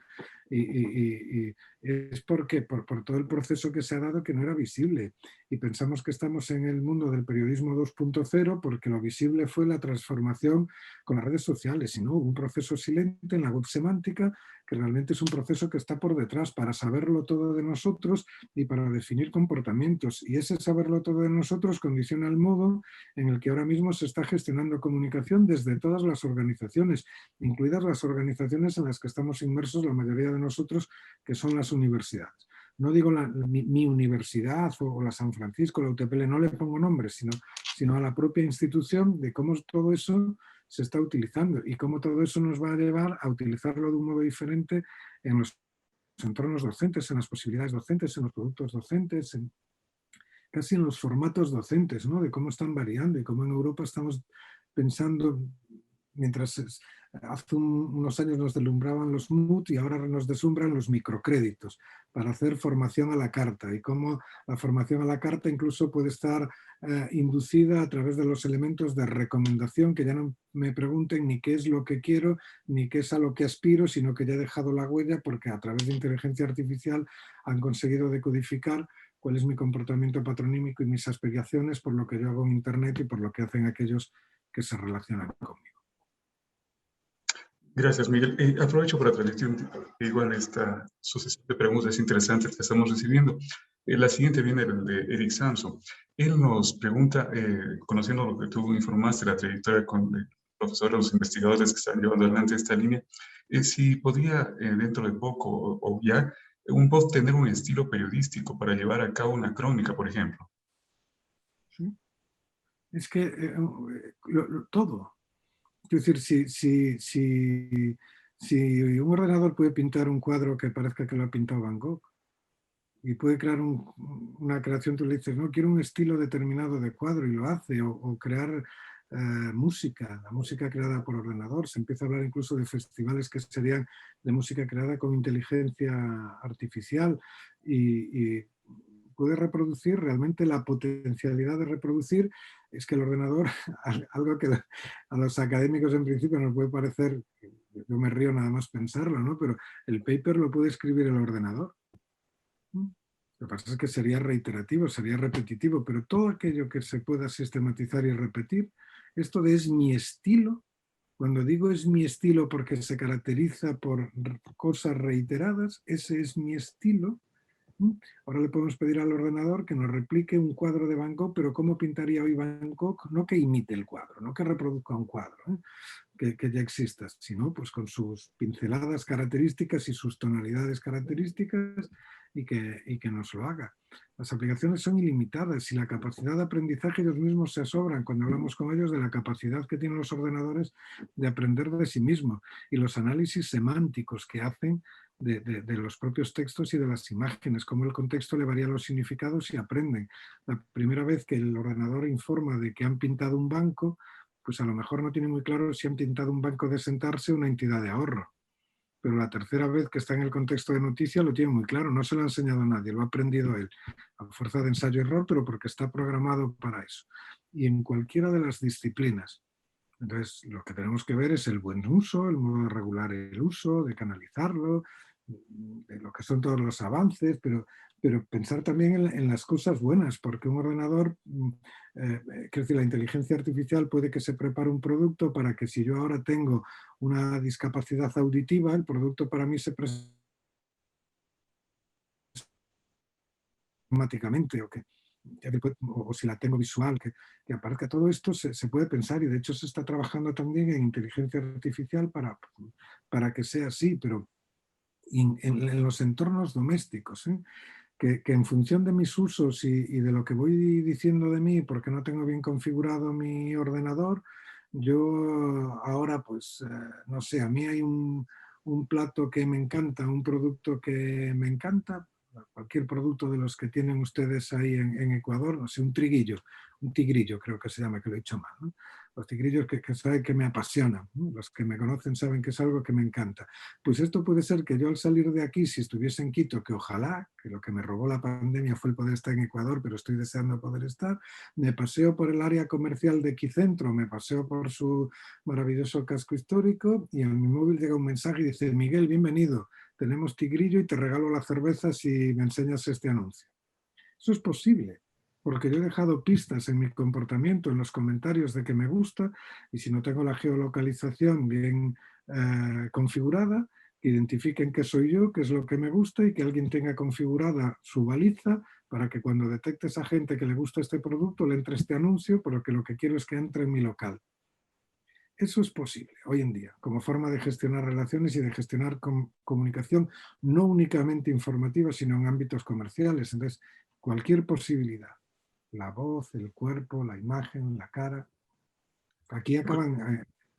y es porque por todo el proceso que se ha dado que no era visible. Y pensamos que estamos en el mundo del periodismo 2.0 porque lo visible fue la transformación con las redes sociales, y no, hubo un proceso silente en la web semántica que realmente es un proceso que está por detrás para saberlo todo de nosotros y para definir comportamientos. Y ese saberlo todo de nosotros condiciona el modo en el que ahora mismo se está gestionando comunicación desde todas las organizaciones, incluidas las organizaciones en las que estamos inmersos la mayoría de nosotros, que son las universidades. No digo mi universidad o la San Francisco, la UTPL, no le pongo nombre, sino a la propia institución, de cómo todo eso se está utilizando y cómo todo eso nos va a llevar a utilizarlo de un modo diferente en los entornos docentes, en las posibilidades docentes, en los productos docentes, casi en los formatos docentes, ¿no? De cómo están variando y cómo en Europa estamos pensando, mientras hace unos años nos deslumbraban los MOOC y ahora nos deslumbran los microcréditos para hacer formación a la carta, y cómo la formación a la carta incluso puede estar inducida a través de los elementos de recomendación, que ya no me pregunten ni qué es lo que quiero ni qué es a lo que aspiro, sino que ya he dejado la huella porque a través de inteligencia artificial han conseguido decodificar cuál es mi comportamiento patronímico y mis aspiraciones por lo que yo hago en Internet y por lo que hacen aquellos que se relacionan conmigo. Gracias, Miguel. Aprovecho para transmitir igual esta sucesión de preguntas interesantes que estamos recibiendo. La siguiente viene de Eric Samson. Él nos pregunta, conociendo lo que tú informaste, la trayectoria con el profesor, los investigadores que están llevando adelante esta línea, si podría dentro de poco o ya un post tener un estilo periodístico para llevar a cabo una crónica, por ejemplo. ¿Sí? Es que todo. Es decir, si un ordenador puede pintar un cuadro que parezca que lo ha pintado Van Gogh y puede crear una creación, tú le dices, no, quiero un estilo determinado de cuadro y lo hace, o crear música, la música creada por ordenador. Se empieza a hablar incluso de festivales que serían de música creada con inteligencia artificial y puede reproducir, realmente la potencialidad de reproducir es que el ordenador, algo que a los académicos en principio nos puede parecer, yo me río nada más pensarlo, ¿no? Pero el paper lo puede escribir el ordenador. Lo que pasa es que sería reiterativo, sería repetitivo, pero todo aquello que se pueda sistematizar y repetir, esto de es mi estilo, cuando digo es mi estilo porque se caracteriza por cosas reiteradas, ese es mi estilo. Ahora le podemos pedir al ordenador que nos replique un cuadro de Van Gogh, pero ¿cómo pintaría hoy Van Gogh? No que imite el cuadro, no que reproduzca un cuadro que ya exista, sino pues con sus pinceladas características y sus tonalidades características y que nos lo haga. Las aplicaciones son ilimitadas y la capacidad de aprendizaje ellos mismos se asombran cuando hablamos con ellos de la capacidad que tienen los ordenadores de aprender de sí mismos y los análisis semánticos que hacen de los propios textos y de las imágenes, cómo el contexto le varía los significados y aprenden. La primera vez que el ordenador informa de que han pintado un banco, pues a lo mejor no tiene muy claro si han pintado un banco de sentarse o una entidad de ahorro. Pero la tercera vez que está en el contexto de noticia lo tiene muy claro, no se lo ha enseñado a nadie, lo ha aprendido él, a fuerza de ensayo-error, pero porque está programado para eso. Y en cualquiera de las disciplinas. Entonces, lo que tenemos que ver es el buen uso, el modo de regular el uso, de canalizarlo, de lo que son todos los avances, pero pensar también en las cosas buenas, porque un ordenador, quiero decir, la inteligencia artificial puede que se prepare un producto para que si yo ahora tengo una discapacidad auditiva, el producto para mí se presenta automáticamente, o si la tengo visual, que aparezca. Todo esto se puede pensar y de hecho se está trabajando también en inteligencia artificial para que sea así, pero en los entornos domésticos, que en función de mis usos y de lo que voy diciendo de mí, porque no tengo bien configurado mi ordenador, yo ahora pues, no sé, a mí hay un plato que me encanta, un producto que me encanta, cualquier producto de los que tienen ustedes ahí en Ecuador, no sé, un tigrillo creo que se llama, que lo he dicho mal, ¿no? Los tigrillos que saben que me apasionan, ¿no? Los que me conocen saben que es algo que me encanta. Pues esto puede ser que yo al salir de aquí, si estuviese en Quito, que ojalá, que lo que me robó la pandemia fue el poder estar en Ecuador, pero estoy deseando poder estar, me paseo por el área comercial de Quicentro, me paseo por su maravilloso casco histórico y en mi móvil llega un mensaje y dice: Miguel, bienvenido, tenemos tigrillo y te regalo la cerveza si me enseñas este anuncio. Eso es posible, porque yo he dejado pistas en mi comportamiento, en los comentarios de que me gusta, y si no tengo la geolocalización bien configurada, que identifiquen qué soy yo, qué es lo que me gusta y que alguien tenga configurada su baliza para que cuando detecte a esa gente que le gusta este producto le entre este anuncio, pero que lo que quiero es que entre en mi local. Eso es posible hoy en día, como forma de gestionar relaciones y de gestionar comunicación no únicamente informativa, sino en ámbitos comerciales. Entonces, cualquier posibilidad, la voz, el cuerpo, la imagen, la cara. Aquí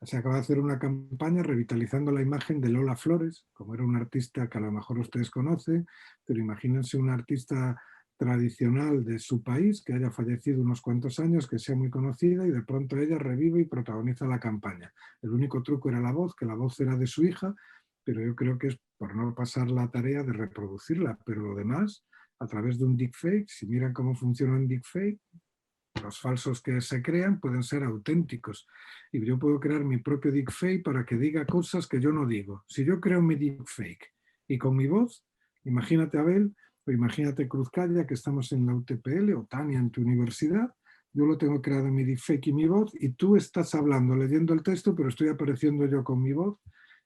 se acaba de hacer una campaña revitalizando la imagen de Lola Flores, como era una artista que a lo mejor ustedes conocen, pero imagínense una artista tradicional de su país que haya fallecido unos cuantos años, que sea muy conocida y de pronto ella revive y protagoniza la campaña. El único truco era la voz, que la voz era de su hija, pero yo creo que es por no pasar la tarea de reproducirla, pero lo demás, a través de un deepfake, si miran cómo funciona un deepfake, los falsos que se crean pueden ser auténticos. Y yo puedo crear mi propio deepfake para que diga cosas que yo no digo. Si yo creo mi deepfake y con mi voz, imagínate Abel o imagínate Cruzcaya, que estamos en la UTPL, o Tania en tu universidad, yo lo tengo creado en mi deepfake y mi voz, y tú estás hablando, leyendo el texto, pero estoy apareciendo yo con mi voz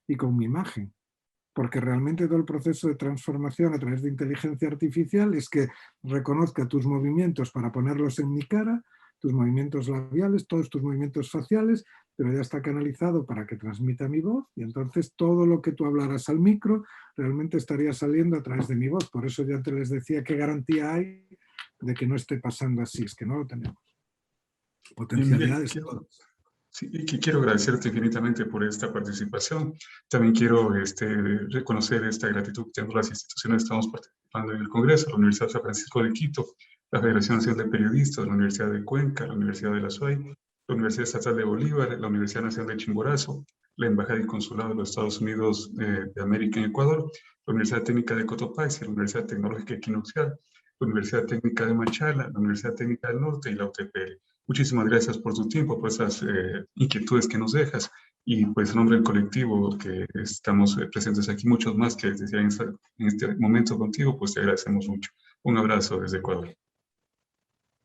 y con mi imagen. Porque realmente todo el proceso de transformación a través de inteligencia artificial es que reconozca tus movimientos para ponerlos en mi cara, tus movimientos labiales, todos tus movimientos faciales, pero ya está canalizado para que transmita mi voz y entonces todo lo que tú hablaras al micro realmente estaría saliendo a través de mi voz. Por eso ya te les decía qué garantía hay de que no esté pasando así, es que no lo tenemos. Potencialidades todas. Sí, y que quiero agradecerte infinitamente por esta participación. También quiero reconocer esta gratitud que tenemos las instituciones que estamos participando en el Congreso, la Universidad San Francisco de Quito, la Federación Nacional de Periodistas, la Universidad de Cuenca, la Universidad de la SUAY, la Universidad Estatal de Bolívar, la Universidad Nacional de Chimborazo, la Embajada y Consulado de los Estados Unidos de América en Ecuador, la Universidad Técnica de Cotopaxi, la Universidad Tecnológica Equinoccial, la Universidad Técnica de Machala, la Universidad Técnica del Norte y la UTPL. Muchísimas gracias por tu tiempo, por esas inquietudes que nos dejas y pues en nombre del colectivo que estamos presentes aquí, muchos más que decía en este momento contigo, pues te agradecemos mucho. Un abrazo desde Ecuador.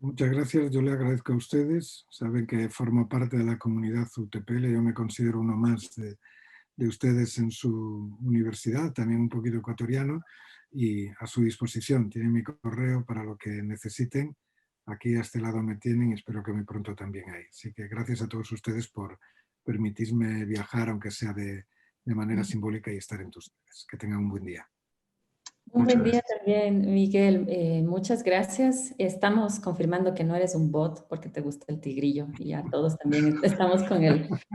Muchas gracias, yo le agradezco a ustedes, saben que formo parte de la comunidad UTPL, yo me considero uno más de ustedes en su universidad, también un poquito ecuatoriano, y a su disposición, tienen mi correo para lo que necesiten. Aquí a este lado me tienen y espero que muy pronto también hay. Así que gracias a todos ustedes por permitirme viajar, aunque sea de manera simbólica, y estar entre ustedes. Que tengan un buen día. Un Muchas buen día gracias. también, Miguel. Muchas gracias. Estamos confirmando que no eres un bot porque te gusta el tigrillo y ya todos también estamos con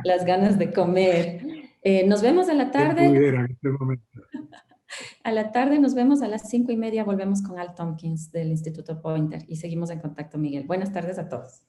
las ganas de comer. Nos vemos en la Quien tarde. pudiera en este momento. A la tarde nos vemos a las 5:30. Volvemos con Al Tompkins del Instituto Pointer y seguimos en contacto, Miguel. Buenas tardes a todos.